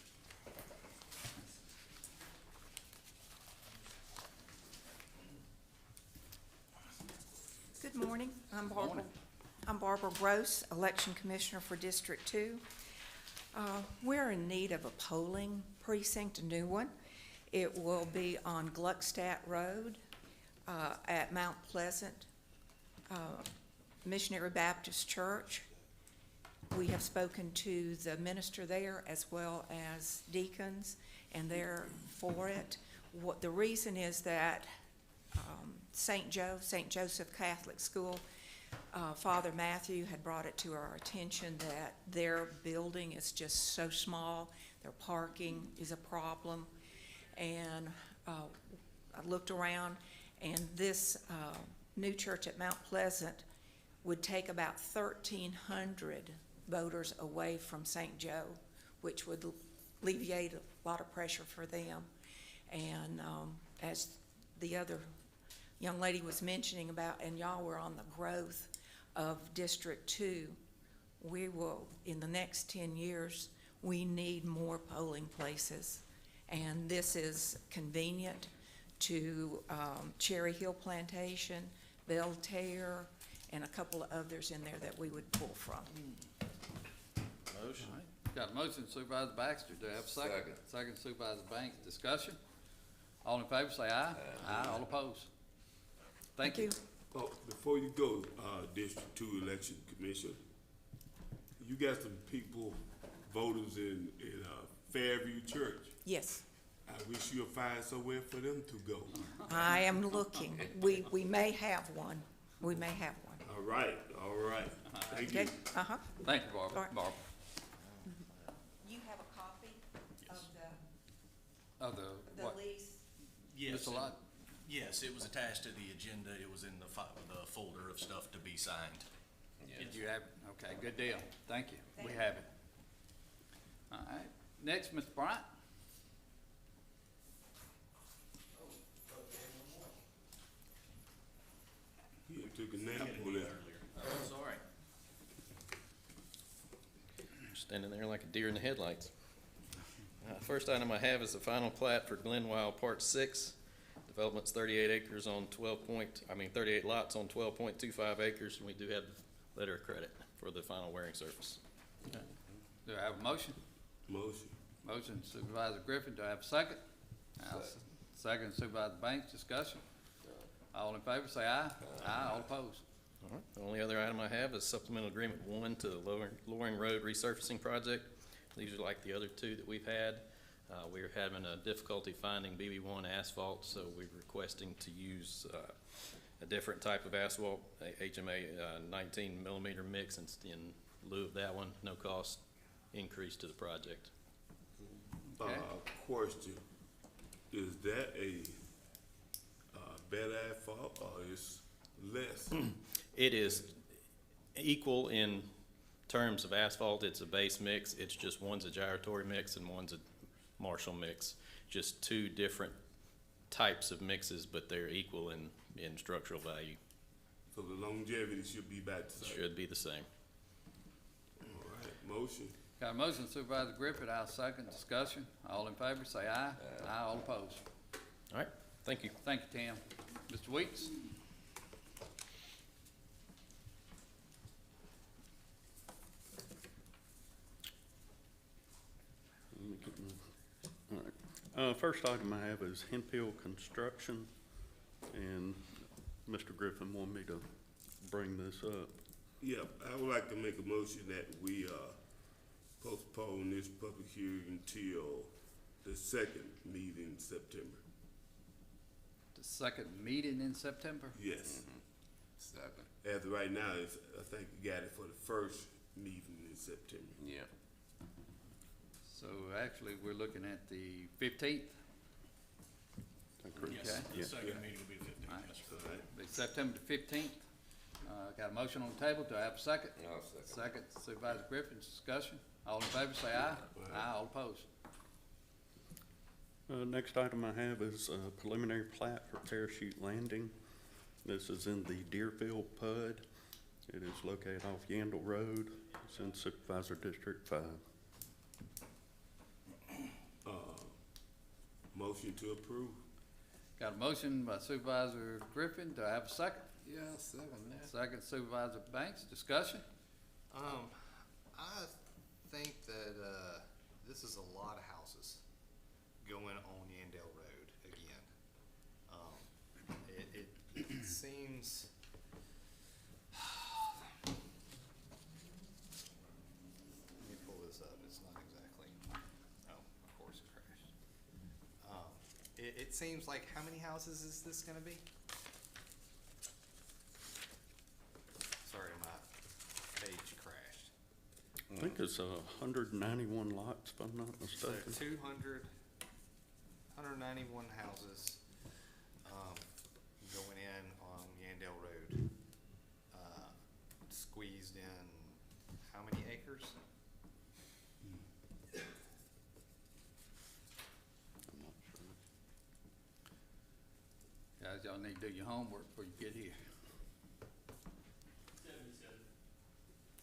morning. Morning. I'm Barbara Gross, Election Commissioner for District 2. We're in need of a polling precinct, a new one. It will be on Gluckstadt Road at Mount Pleasant Missionary Baptist Church. We have spoken to the minister there as well as deacons, and they're for it. The reason is that St. Joseph Catholic School, Father Matthew had brought it to our attention that their building is just so small, their parking is a problem. And I looked around, and this new church at Mount Pleasant would take about 1,300 voters away from St. Joe, which would alleviate a lot of pressure for them. And as the other young lady was mentioning about, and y'all were on the growth of District 2, we will, in the next 10 years, we need more polling places. And this is convenient to Cherry Hill Plantation, Belterre, and a couple of others in there that we would pull from. Motion. Got a motion, Supervisor Baxter. Do I have a second? Second, Supervisor Banks. Discussion? All in favor, say aye. Aye. All opposed? Thank you. Oh, before you go, District 2 Election Commission, you got some people, voters in Fairview Church. Yes, I wish you'd find somewhere for them to go. I am looking. We may have one. We may have one. All right. Thank you. Okay? Uh-huh. Thank you, Barbara. All right. Barbara. You have a copy Of the what? lease? Yes. Mr. Lott? Yes, it was attached to the agenda. It was in the folder of stuff to be signed. Did you have, okay, good deal. Thank you. We have it. All right. Next, Mr. Bryant. You took a nap over there. Sorry. Standing there like a deer in the headlights. First item I have is the final plat for Glenwild Part 6. Development's 38 lots on 12.25 acres, and we do have the letter of credit for the final wearing surface. Okay. Do I have a motion? Motion. Motion Supervisor Griffin. Do I have a second? Second Supervisor Banks. Discussion? All in favor, say aye. Aye. All opposed? All right. The only other item I have is supplemental agreement 1 to the Loring Road resurfacing project. These are like the other two that we've had. We're having a difficulty finding BB1 asphalt, so we're requesting to use a different type of asphalt, HMA 19 millimeter mix in lieu of that one. No cost increase to the project. Okay. Question, is that a better asphalt or is less? It is equal in terms of asphalt. It's a base mix. It's just one's a gyratory mix and one's a Marshall mix. Just two different types of mixes, but they're equal in structural value. So the longevity should be about the same? Should be the same. All right, motion. Got a motion Supervisor Griffin. I'll second. Discussion? All in favor, say aye. Aye. All opposed? All right, thank you. Thank you, Tim. Mr. Weeks? All right. First item I have is Hemp Hill Construction, and Mr. Griffin wanted me to bring this up. Yeah, I would like to make a motion that we postpone this public hearing until the second meeting in September. The second meeting in September? Yes. Second. As of right now, I think we got it for the first meeting in September. Yeah. So actually, we're looking at the 15th. Yes, the Okay. second meeting will be the 15th. All right. Yes, sir. All right. Be September the 15th. Got a motion on the table. Do I have a second? No, second. Second, Supervisor Griffin's discussion. All in favor, say aye. Aye. All opposed? Next item I have is a preliminary plat for Parachute Landing. This is in the Deerfield PUD. It is located off Yandle Road. It's in Supervisor District 5. Motion to approve. Got a motion by Supervisor Griffin. Do I have a second? Yeah, seven now. Second Supervisor Banks, discussion? I think that, this is a lot of houses going on Yandell Road again. It seems. Let me pull this up, it's not exactly, oh, of course it crashed. It seems like, how many houses is this gonna be? Sorry, my page crashed. I think it's 191 lots, if I'm not So mistaken. 191 houses, going in on Yandell Road. Squeezed in, how many acres? I'm not sure. Guys, y'all need to do your homework before you get here.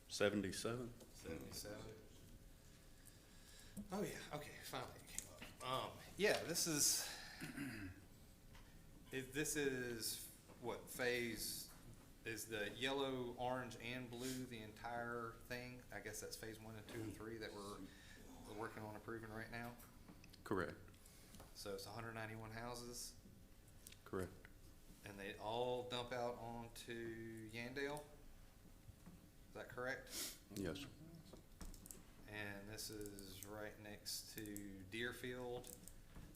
77? 77. Oh yeah, okay, finally it came up. Yeah, this is, this is what phase, is the yellow, orange, and blue the entire thing? I guess that's phase 1 and 2 and 3 that we're working on approving right now. Correct, So it's 191 houses, correct. and they all dump out onto Yandell? Is that correct? Yes, sir. And this is right next to Deerfield.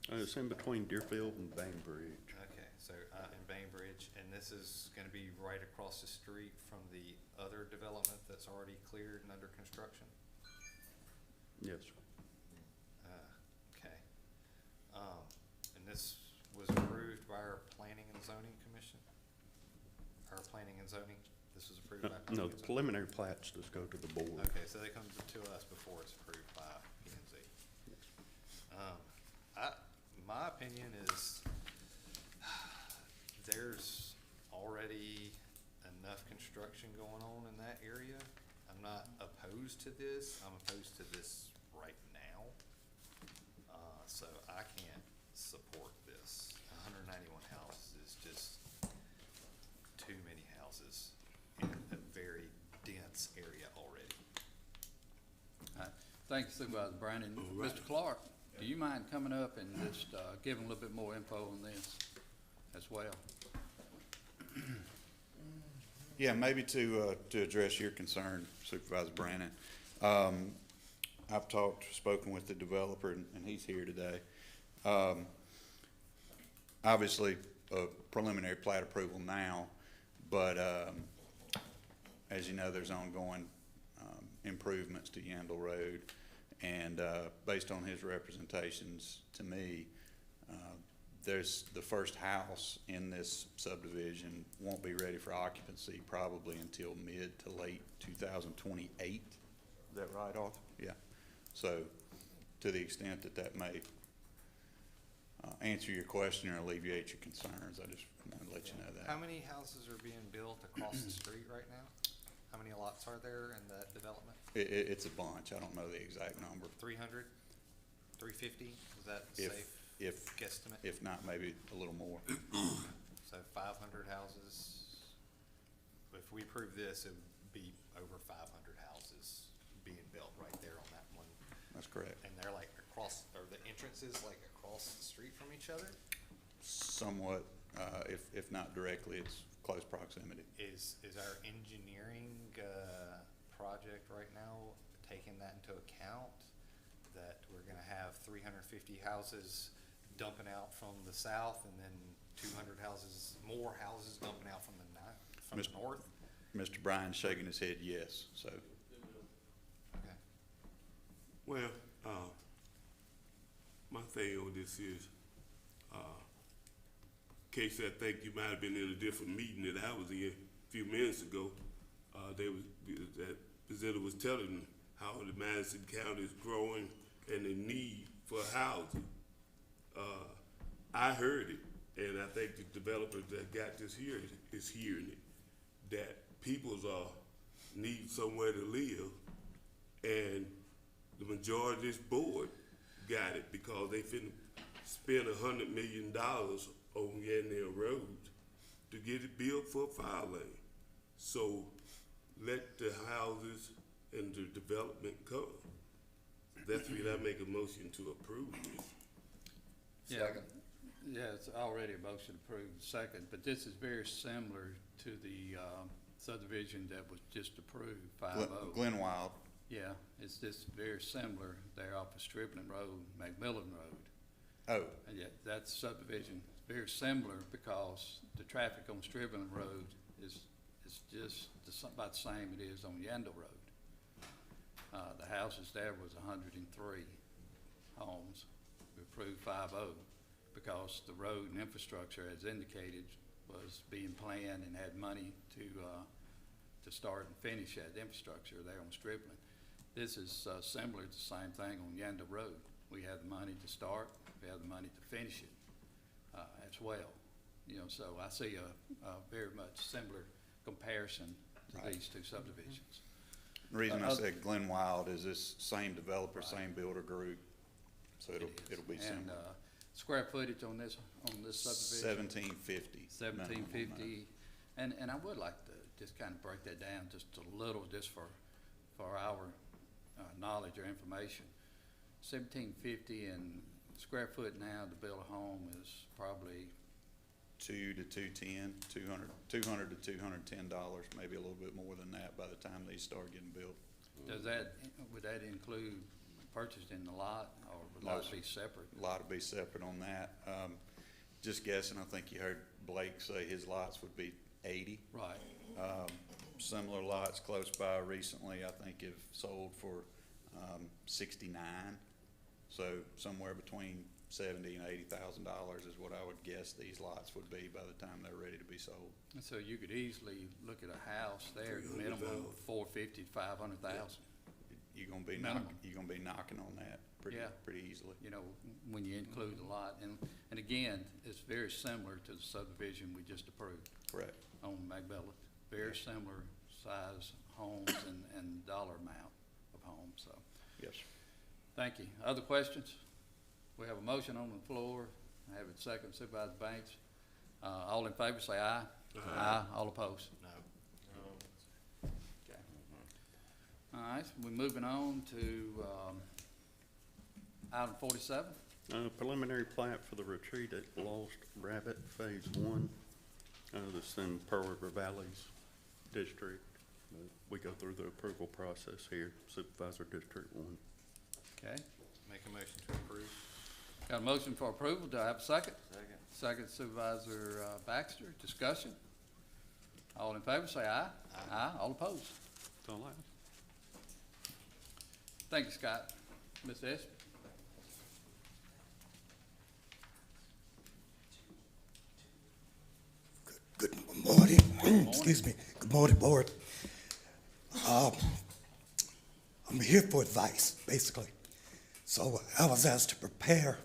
It's in between Deerfield and Bainbridge. Okay, so, in Bainbridge, and this is gonna be right across the street from the other development that's already cleared and under construction? Yes, sir. Okay. And this was approved by our Planning and Zoning Commission? Our Planning and Zoning, this was approved by Planning No, and the Zoning? preliminary plats just go to the board. Okay, so they come to us before it's approved by P and Z. My opinion is, there's already enough construction going on in that area. I'm not opposed to this, I'm opposed to this right now. So I can't support this. 191 houses is just too many houses in a very dense area already. All right. Thank you Supervisor Brandon. Mr. Clark, do you mind coming up and just, giving a little bit more info on this as well? Yeah, maybe to address your concern, Supervisor Brandon. I've spoken with the developer, and he's here today. Obviously, a preliminary plat approval now, but, as you know, there's ongoing, improvements to Yandell Road. And, based on his representations to me, there's the first house in this subdivision won't be ready for occupancy probably until mid to late 2028. Is that right, Arthur? Yeah. So to the extent that that may answer your question or alleviate your concerns, I just want to let you know that. How many houses are being built across the street right now? How many lots are there in that development? It's a bunch. I don't know the exact number. 300? 350? Is that safe guesstimate? If not, maybe a little more. So 500 houses. If we approve this, it would be over 500 houses being built right there on that one. That's correct. And they're like across, or the entrances like across the street from each other? Somewhat, if not directly, it's close proximity. Is our engineering project right now taking that into account? That we're gonna have 350 houses dumping out from the south and then 200 houses, more houses dumping out from the north? Mr. Bryan's shaking his head yes, so. Okay. Well, my thing on this is, Casey, I think you might have been in a different meeting that I was in a few minutes ago. That presenter was telling how the Madison County is growing and the need for housing. I heard it, and I think the developer that got this here is hearing it, that people's need somewhere to live, and the majority of this board got it because they finna spend $100 million on Yandell Road, to get it built for a fire lane. So let the houses and the development come. That's when I make a motion to approve this. Yeah, yeah, it's already a motion approved, second, but this is very similar to the subdivision that was just approved, 5-0. Glenwild. Yeah, it's just very similar there off of Stribling Road, McMillan Road. Oh, And yet, that subdivision is very similar because the traffic on Stribling Road is just about the same it is on Yandle Road. The houses there was 103 homes. We approved 5-0 because the road and infrastructure, as indicated, was being planned and had money to start and finish that infrastructure there on Stribling. This is similar to the same thing on Yandle Road. We have the money to start, we have the money to finish it as well. You know, so I see a very much similar comparison to these two subdivisions. the reason I said Glenwild is this same developer, same builder group, so it'll be And similar. square footage on this subdivision? 1750. 1750, and I would like to just kind of break that down just a little, just for our knowledge or information. 1750 and square foot now to build a home is probably 2 to 210, $200 to $210, maybe a little bit more than that by the time these start getting built. would that include purchasing the lot, or would No, that be separate? Lot will be separate on that. Just guessing, I think you heard Blake say his lots would be 80. Right. Similar lots close by recently, I think, have sold for 69. So somewhere between $70,000 and $80,000 is what I would guess these lots would be by the time they're ready to be sold. And so you could easily look at a house there, minimum 450 to 500,000. You're gonna be Minimum. knocking on that pretty easily. You know, when you include the lot, and again, it's very similar to the subdivision we just approved. Correct. On McBellet, very similar size homes and dollar amount of homes, so. Yes. Thank you. Other questions? We have a motion on the floor. I have it second, Supervisor Banks. All in favor, say aye. Aye. All opposed? No. Okay. All right, we're moving on to, item 47. Preliminary plat for the retreat at Lost Rabbit Phase 1. This in Pearl River Valleys District. We go through the approval process here, Supervisor District 1. Okay. Make a motion to approve. Got a motion for approval. Do I have a second? Second. Second, Supervisor Baxter. Discussion. All in favor, say aye. Aye. All opposed? That's all I have. Thank you, Scott. Ms. Espy? Good morning. Excuse me. Good morning, board. I'm here for advice, basically. So I was asked to prepare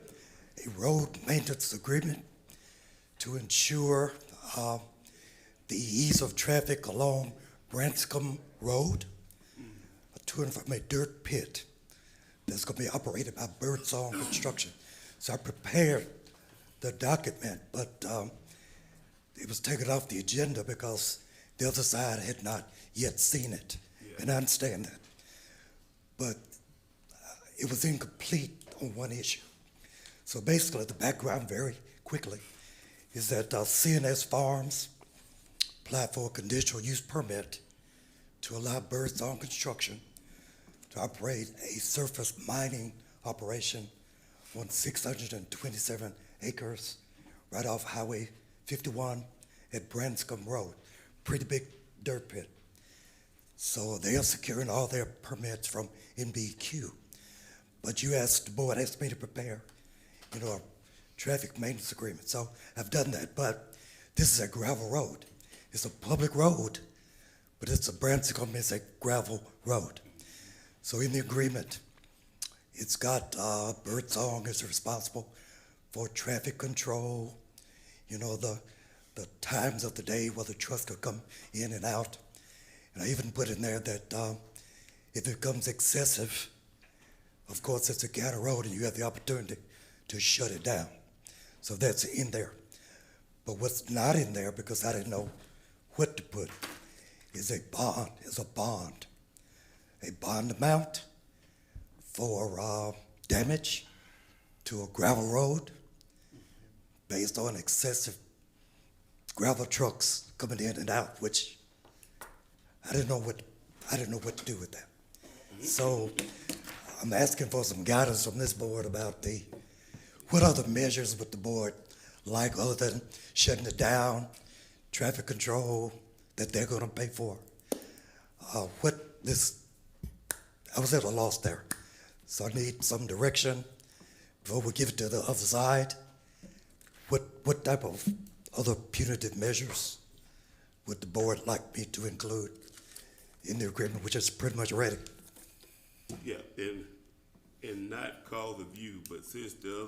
a road maintenance agreement to ensure the ease of traffic along Branscombe Road, to and from a dirt pit that's going to be operated by Birdsong Construction. So I prepared the document, but it was taken off the agenda because the other side had not yet seen it, and I understand that. But it was incomplete on one issue. So basically, the background very quickly is that CNS Farms applied for a conditional use permit to allow Birdsong Construction to operate a surface mining operation on 627 acres right off Highway 51 at Branscombe Road. Pretty big dirt pit. So they are securing all their permits from NBQ. But the board asked me to prepare, a traffic maintenance agreement. So I've done that, but this is a gravel road. It's a public road, but it's a Branscombe, it's a gravel road. So in the agreement, it's got Birdsong is responsible for traffic control, the times of the day where the trucks could come in and out. And I even put in there that if it becomes excessive, of course, it's a county road and you have the opportunity to shut it down. So that's in there. But what's not in there, because I didn't know what to put, is a bond, a bond amount for damage to a gravel road based on excessive gravel trucks coming in and out, which I didn't know what to do with that. So I'm asking for some guidance from this board about what other measures would the board like other than shutting it down, traffic control that they're gonna pay for. I was at a loss there. So I need some direction before we give it to the other side. What type of other punitive measures would the board like me to include in the agreement, which is pretty much ready? Yeah, and not cause of you, but since the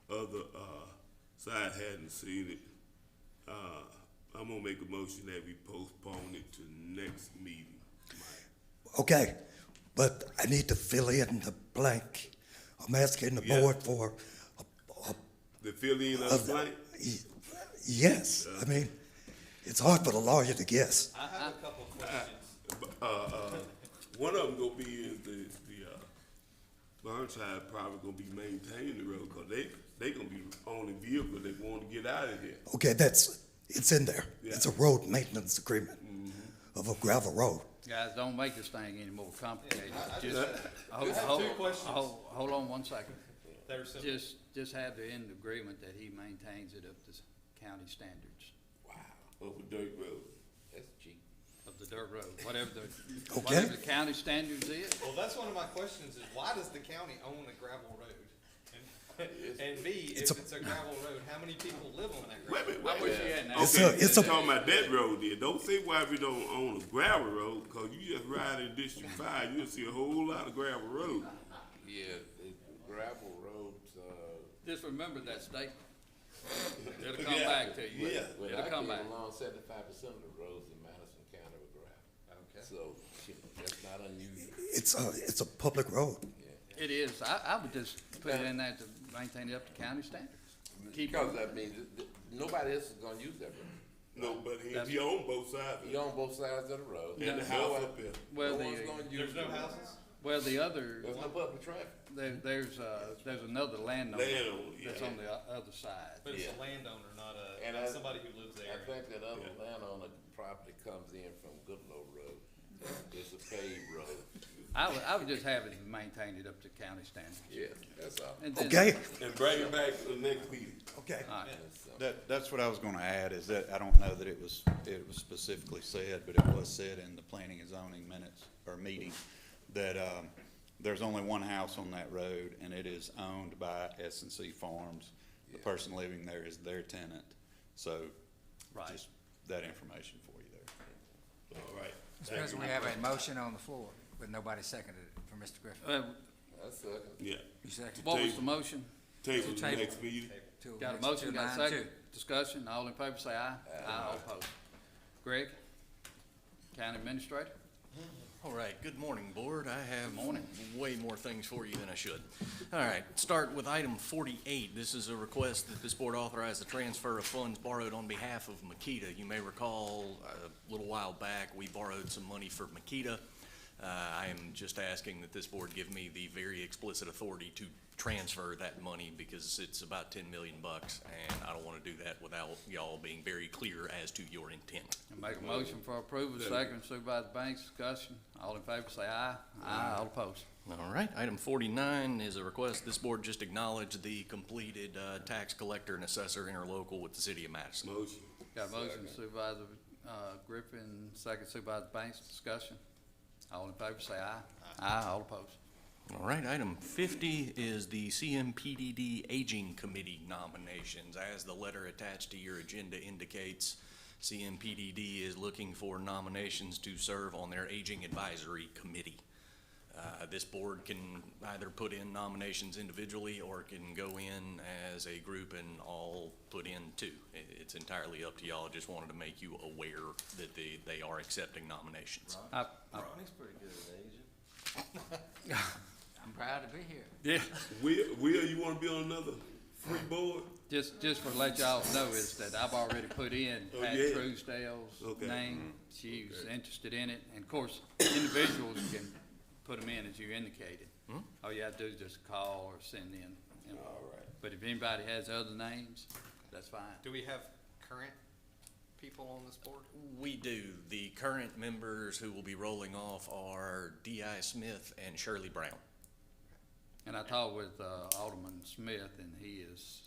other side hadn't seen it, I'm gonna make a motion that we postpone it to next meeting. Okay, but I need to fill in the blank. I'm asking the board for The fill in of the blank? yes. I mean, it's hard for the lawyer to guess. I have a couple of questions. One of them gonna be is the Burnside probably gonna be maintaining the road, cause they gonna be owning vehicles that want to get out of there. Okay, it's in there. Yeah. It's a road maintenance agreement of a gravel road. Guys, don't make this thing any more complicated. Just, I have two questions. Hold on one second. They're simple. Just have the end agreement that he maintains it up to county standards Over dirt road. That's cheap. of the dirt road, whatever Okay. whatever the county standards is. Well, that's one of my questions is why does the county own a gravel road? And B, if it's a gravel road, how many people live on that gravel road? I wish you had now. Okay, let's talk about that road there. Don't say why we don't own a gravel road, cause you just ride in District 5, you'll see a whole lot of gravel road. Yeah, gravel roads, Just remember that statement. It'll come back to you. Yeah. well, It'll I come came back. along 75% of the roads in Madison County were gravel. Okay. So, that's not unusual. It's a public road. It is. I would just put it in there to maintain it up to county standards. Because that means nobody else is gonna use that road. No, but he own both sides. You own both sides of the road. And the house up there. Well, No one's gonna use There's no the road. houses? Well, the other, There's no public traffic. there's another landowner that's yeah. on the other side. But it's Yeah. a landowner, not And somebody who lives there. I think that other landowner property comes in from Goodlow Road. It's a paved road. I would just have it maintained up to county standards. Yeah, that's all. And then- Okay? And bring it back to the next meeting. Okay. All right. That's what I was gonna add, is that I don't know that it was specifically said, but it was said in the planning and zoning minutes, or meeting, that, there's only one house on that road, and it is owned by S&C Farms. The person living there is their tenant, so Right. just that information for you there. All right. Mr. President, we have a motion on the floor, but nobody seconded it for Mr. Griffin. That's second. Yeah. You seconded What was the motion? Table the Table. next meeting. till Got a next- motion, till got a 9/2. second, discussion, all in favor say aye. Aye, all opposed. Greg, County Administrator? All right, good morning, Board. I have Morning. way more things for you than I should. All right, start with item 48. This is a request that this Board authorize the transfer of funds borrowed on behalf of Makita. You may recall a little while back, we borrowed some money for Makita. I am just asking that this Board give me the very explicit authority to transfer that money because it's about $10 million, and I don't want to do that without y'all being very clear as to your intent. I make a motion for approval, second Supervisor Banks, discussion, all in favor say aye. Aye, all opposed. All right, item 49 is a request this Board just acknowledge the completed tax collector and assessor interlocal with the city of Madison. Motion. Got a motion Supervisor Griffin, second Supervisor Banks, discussion, all in favor say aye. Aye, all opposed. All right, item 50 is the CMPDD Aging Committee nominations. As the letter attached to your agenda indicates, CMPDD is looking for nominations to serve on their Aging Advisory Committee. This board can either put in nominations individually or can go in as a group and all put in two. It's entirely up to y'all. I just wanted to make you aware that they are accepting nominations. Ronnie's pretty good at aging. I'm proud to be here. Yeah. Will, you wanna be on another free board? Just for let y'all know is that I've already put in Oh, Pat yeah? Truesdale's Okay. name. She was interested in it, and of course, individuals can put them in as you indicated. All you have to do is just call or send in. You know. All right. But if anybody has other names, that's fine. Do we have current people on this board? We do. The current members who will be rolling off are D.I. Smith and Shirley Brown. And I talked with Alderman Smith, and he is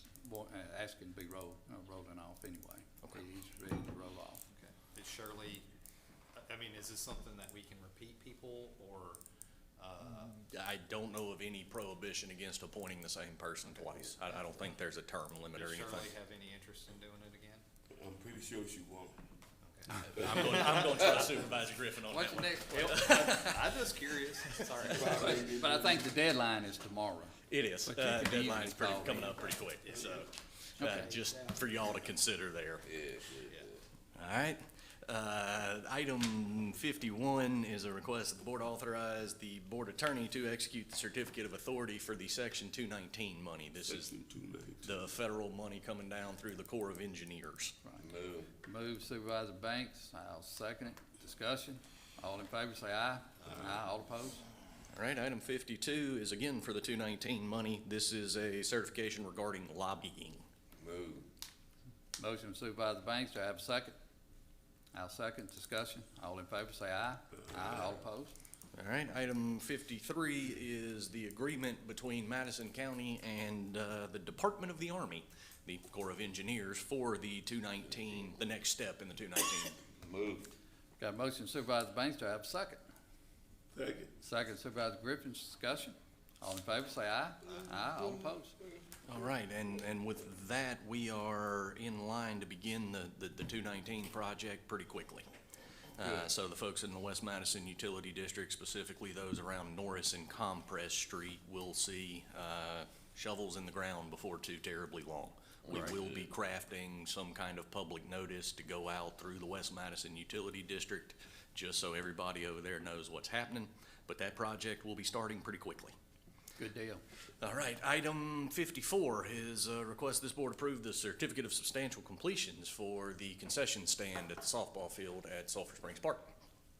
asking to be rolling off anyway. Okay. He's ready to roll off. Okay. Is Shirley, I mean, is this something that we can repeat people, or, I don't know of any prohibition against appointing the same person twice. I don't think there's a term limit or does anything. Shirley have any interest in doing it again? I'm pretty sure she won't. I'm going to trust Supervisor Griffin on What's that the one. next one? I'm just curious. Sorry. But I think the deadline is tomorrow. It is. But you could Deadline's easily call coming me. up pretty quick, so, Okay. just for y'all to consider there. Yeah. All right. Item 51 is a request that the board authorize the board attorney to execute the certificate of authority for the Section 219 money. This is Section 219. the federal money coming down through the Corps of Engineers. Move. Move Supervisor Banks, I'll second it. Discussion, all in favor say aye. Aye. All opposed? All right, item 52 is again for the 219 money. This is a certification regarding lobbying. Move. Motion Supervisor Banks, do I have a second? I'll second. Discussion, all in favor say aye. Aye. All opposed? All right, item 53 is the agreement between Madison County and the Department of the Army, the Corps of Engineers, for the 219, the next step in the 219. Move. Got a motion Supervisor Banks, do I have a second? Second. Second Supervisor Griffin, discussion, all in favor say aye. Aye. All opposed? All right, and with that, we are in line to begin the 219 project pretty quickly. So the folks in the West Madison Utility District, specifically those around Norris and Compress Street, will see shovels in the ground before too terribly long. We will be crafting some kind of public notice to go out through the West Madison Utility District, just so everybody over there knows what's happening, but that project will be starting pretty quickly. Good deal. All right, item 54 is a request this board approve the certificate of substantial completions for the concession stand at the softball field at Sulphur Springs Park.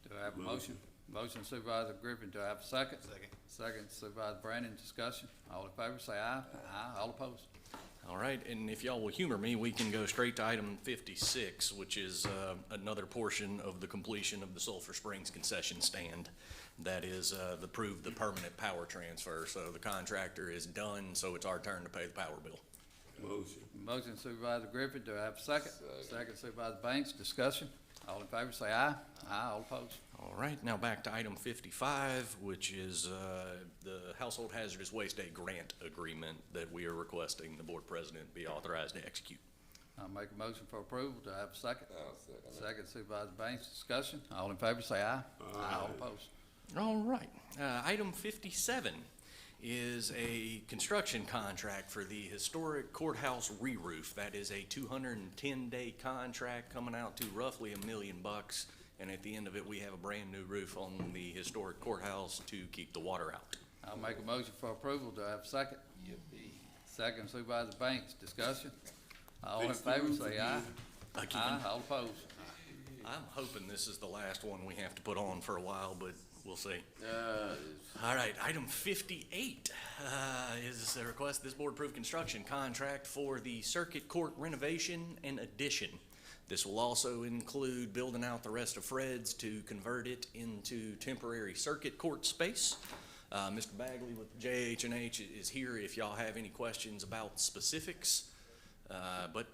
Do I have a motion? Motion Supervisor Griffin, do I have a second? Second. Second Supervisor Brandon, discussion, all in favor say aye. Aye. All opposed? All right, and if y'all will humor me, we can go straight to item 56, which is another portion of the completion of the Sulphur Springs concession stand. That is the permanent power transfer. So the contractor is done, so it's our turn to pay the power bill. Motion. Motion Supervisor Griffin, do I have a second? Second Supervisor Banks, discussion, all in favor say aye. Aye. All opposed? All right, now back to item 55, which is the Household Hazardous Waste Day grant agreement that we are requesting the board president be authorized to execute. I'll make a motion for approval, do I have a second? I'll second it. Second Supervisor Banks, discussion, all in favor say aye. Aye. All opposed? All right, item 57 is a construction contract for the historic courthouse re-roof. That is a 210-day contract coming out to roughly $1 million. And at the end of it, we have a brand-new roof on the historic courthouse to keep the water out. I'll make a motion for approval, do I have a second? Yippee. Second Supervisor Banks, discussion, all in Fix the favor roof say again. aye. Again, Aye. All opposed? I'm hoping this is the last one we have to put on for a while, but we'll see. All right, item 58 is a request this board approve construction contract for the circuit court renovation and addition. This will also include building out the rest of Fred's to convert it into temporary circuit court space. Mr. Bagley with JH&H is here if y'all have any questions about specifics, but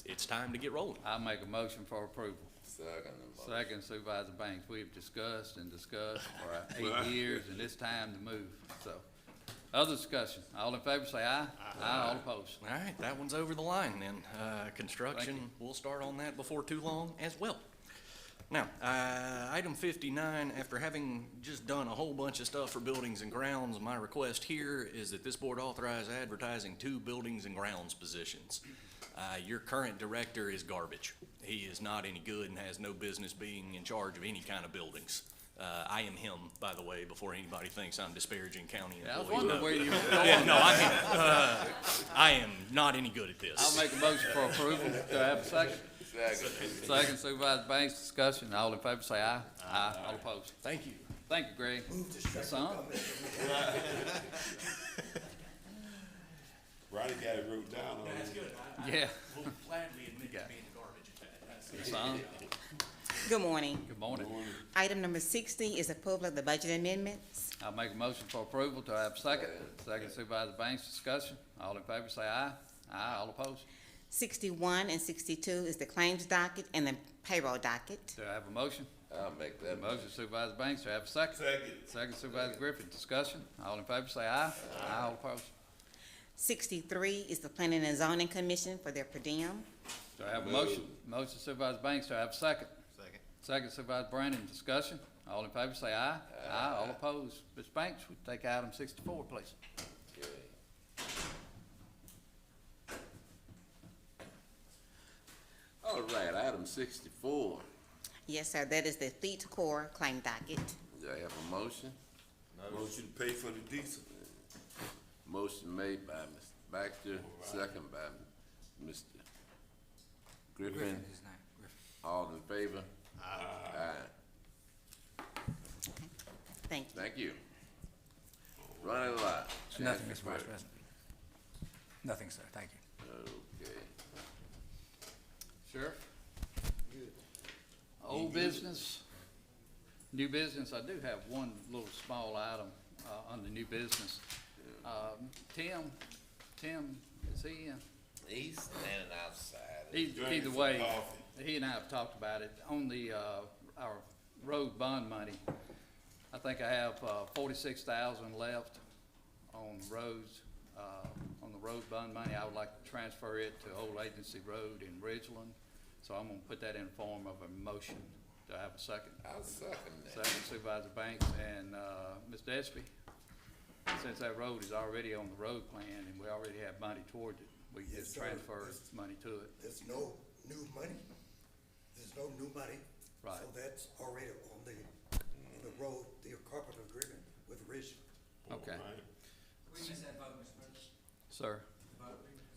it's time to get rolling. I'll make a motion for approval. Second. Second Supervisor Banks, we've discussed and discussed for 8 years, and it's time to move, so. Other discussion, all in favor say aye. Aye. All opposed? All right, that one's over the line then. Thank Construction, you. we'll start on that before too long as well. Now, item 59, after having just done a whole bunch of stuff for buildings and grounds, my request here is that this board authorize advertising 2 buildings and grounds positions. Your current director is garbage. He is not any good and has no business being in charge of any kind of buildings. I am him, by the way, before anybody thinks I'm disparaging county employees. Yeah, I was wondering where you were Yeah, going. no, I am not any good at this. I'll make a motion for approval. Do I have a second? Second, Supervisor Banks, discussion. All in favor, say aye. Aye. All opposed. Thank you. Thank you, Greg. Son? Ronnie got it wrote down on That's it. good. Yeah. Will gladly admit to being the garbage at that. Your son? Good morning. Good morning. Item number 60 is approval of the budget amendments. I'll make a motion for approval. Do I have a second? Second, Supervisor Banks, discussion. All in favor, say aye. Aye. All opposed. 61 and 62 is the claims docket and the payroll docket. Do I have a motion? I'll make that Motion Supervisor Banks. Do I have a second? Second, Supervisor Griffin, discussion. All in favor, say aye. Aye. All opposed. 63 is the planning and zoning commission for their per diem. Do I have a motion? Motion Supervisor Banks. Do I have a second? Second. Second, Supervisor Brandon, discussion. All in favor, say aye. Aye. All opposed. Ms. Banks, would you take item 64, please? Okay. All right, item 64. Yes, sir, that is the Fleet Corps claim docket. Do I have a motion? Motion to pay for the diesel. Motion made by Mr. Baxter, second by Mr. Griffin. Griffin, his name, Griffin. All in favor? Aye. Thank you. Thank you. Running a lot. Nothing, Mr. Vice President. Nothing, sir, thank you. Okay. Sheriff? Old business, new business, I do have one little small item, on the new business. Tim, is he in? He's standing outside. Either way, he and I have talked about it. On the, our road bond money, I think I have, 46,000 left on roads, on the road bond money. I would like to transfer it to Old Agency Road in Ridgeland. So I'm gonna put that in form of a motion. Do I have a second? I'll second that. Second, Supervisor Banks and, Ms. Despy. Since that road is already on the road plan and we already have money towards it, we can just Yes, sir. transfer money to it. There's no new money. There's no new money. Right. So that's already on the road, the carpet agreement with Ridgeland. Okay. We missed that vote, Mr. President. Sir?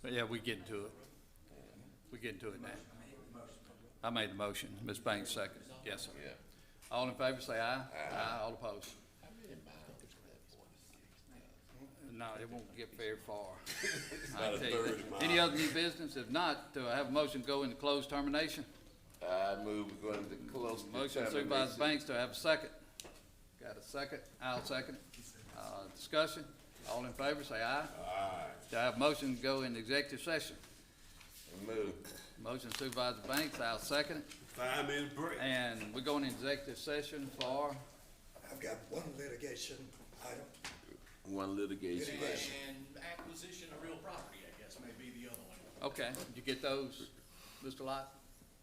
Yeah, we get into it. We get into it now. I made the motion. Ms. Banks second. Yes, sir. Yeah. All in favor, say aye. Aye. All opposed. No, it won't get very far. I'll tell you that. Any other new business? If not, do I have a motion to go into closed termination? I move we're going to close. Motion Supervisor Banks, do I have a second? Got a second? I'll second it. Discussion? All in favor, say aye. Aye. Do I have a motion to go into executive session? Move. Motion Supervisor Banks, I'll second it. 5-minute break. And we're going into executive session for, I've got one litigation item. One litigation. And acquisition of real property, I guess, may be the other one. okay, did you get those, Mr. Lott?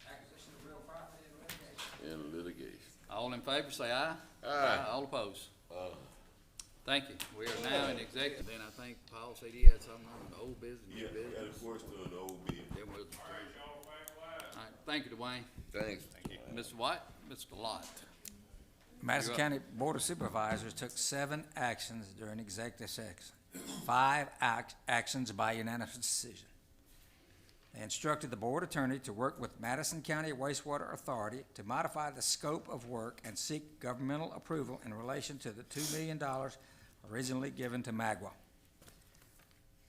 Acquisition of real property and litigation. In litigation. All in favor, say aye. Aye. All opposed. Thank you. We are now in executive. Then I think Paul said he had something on the old business, new Yeah, we got a business. question on the old bill. Then we'll. All right, thank you, Dwayne. Thanks. Mr. White, Mr. Lott. Madison You're up. County Board of Supervisors took 7 actions during executive session. 5 actions by unanimous decision. They instructed the board attorney to work with Madison County Wastewater Authority to modify the scope of work and seek governmental approval in relation to the $2 million originally given to Magua.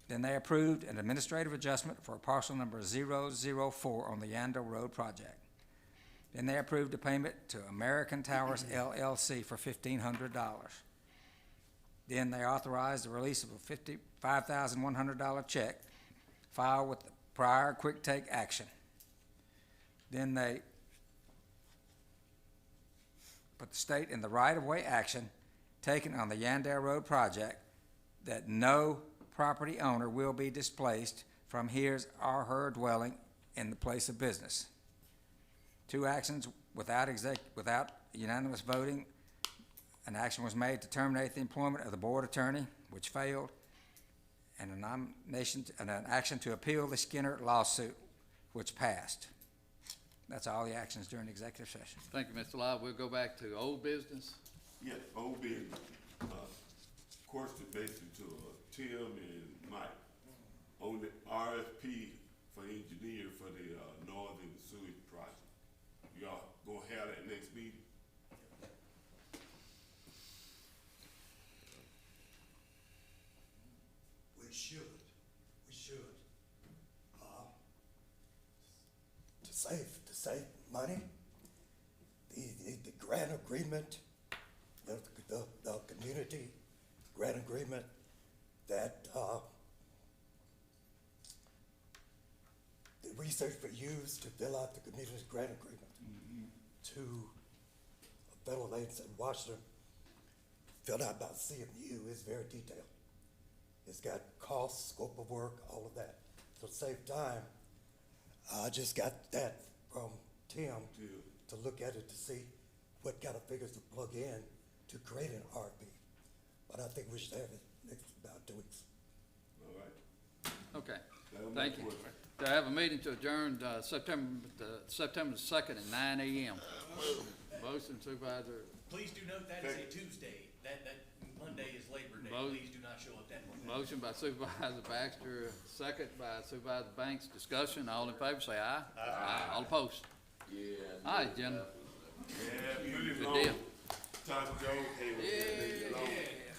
Then they approved an administrative adjustment for parcel number 004 on the Yandell Road project. Then they approved a payment to American Towers LLC for $1,500. Then they authorized the release of a $55,100 check filed with the prior quick take action. Then they put the state in the right-of-way action taken on the Yandell Road project that no property owner will be displaced from his or her dwelling in the place of business. 2 actions without unanimous voting. An action was made to terminate the employment of the board attorney, which failed, and an action to appeal the Skinner lawsuit, which passed. That's all the actions during executive session. Thank you, Mr. Lott. We'll go back to old business. Yeah, old business. Question basically to Tim and Mike on the RFP for engineer for the northern sewage project. Y'all gonna have that next meeting? We should. To save money, the grant agreement, the community grant agreement that, the research we used to fill out the community grant agreement to a fellow lady in Washington, filled out by CMU, is very detailed. It's got cost, scope of work, all of that. So to save time, I just got that from Tim to look at it to see what kind of figures to plug in to create an RFP. But I think we should have it next about 2 weeks. All right. Okay, That'll thank make you. it. Do I have a meeting to adjourn, September the 2nd at 9 a.m.? Motion Supervisor, Please do note that is a Tuesday. That Monday is Labor Day. Vote. Please do not show up that Monday. motion by Supervisor Baxter, second by Supervisor Banks. Discussion, all in favor, say aye. Aye. All opposed? Yeah. All right, gentlemen. Yeah, pretty Good long. deal. Tom Jones came with that. Yeah.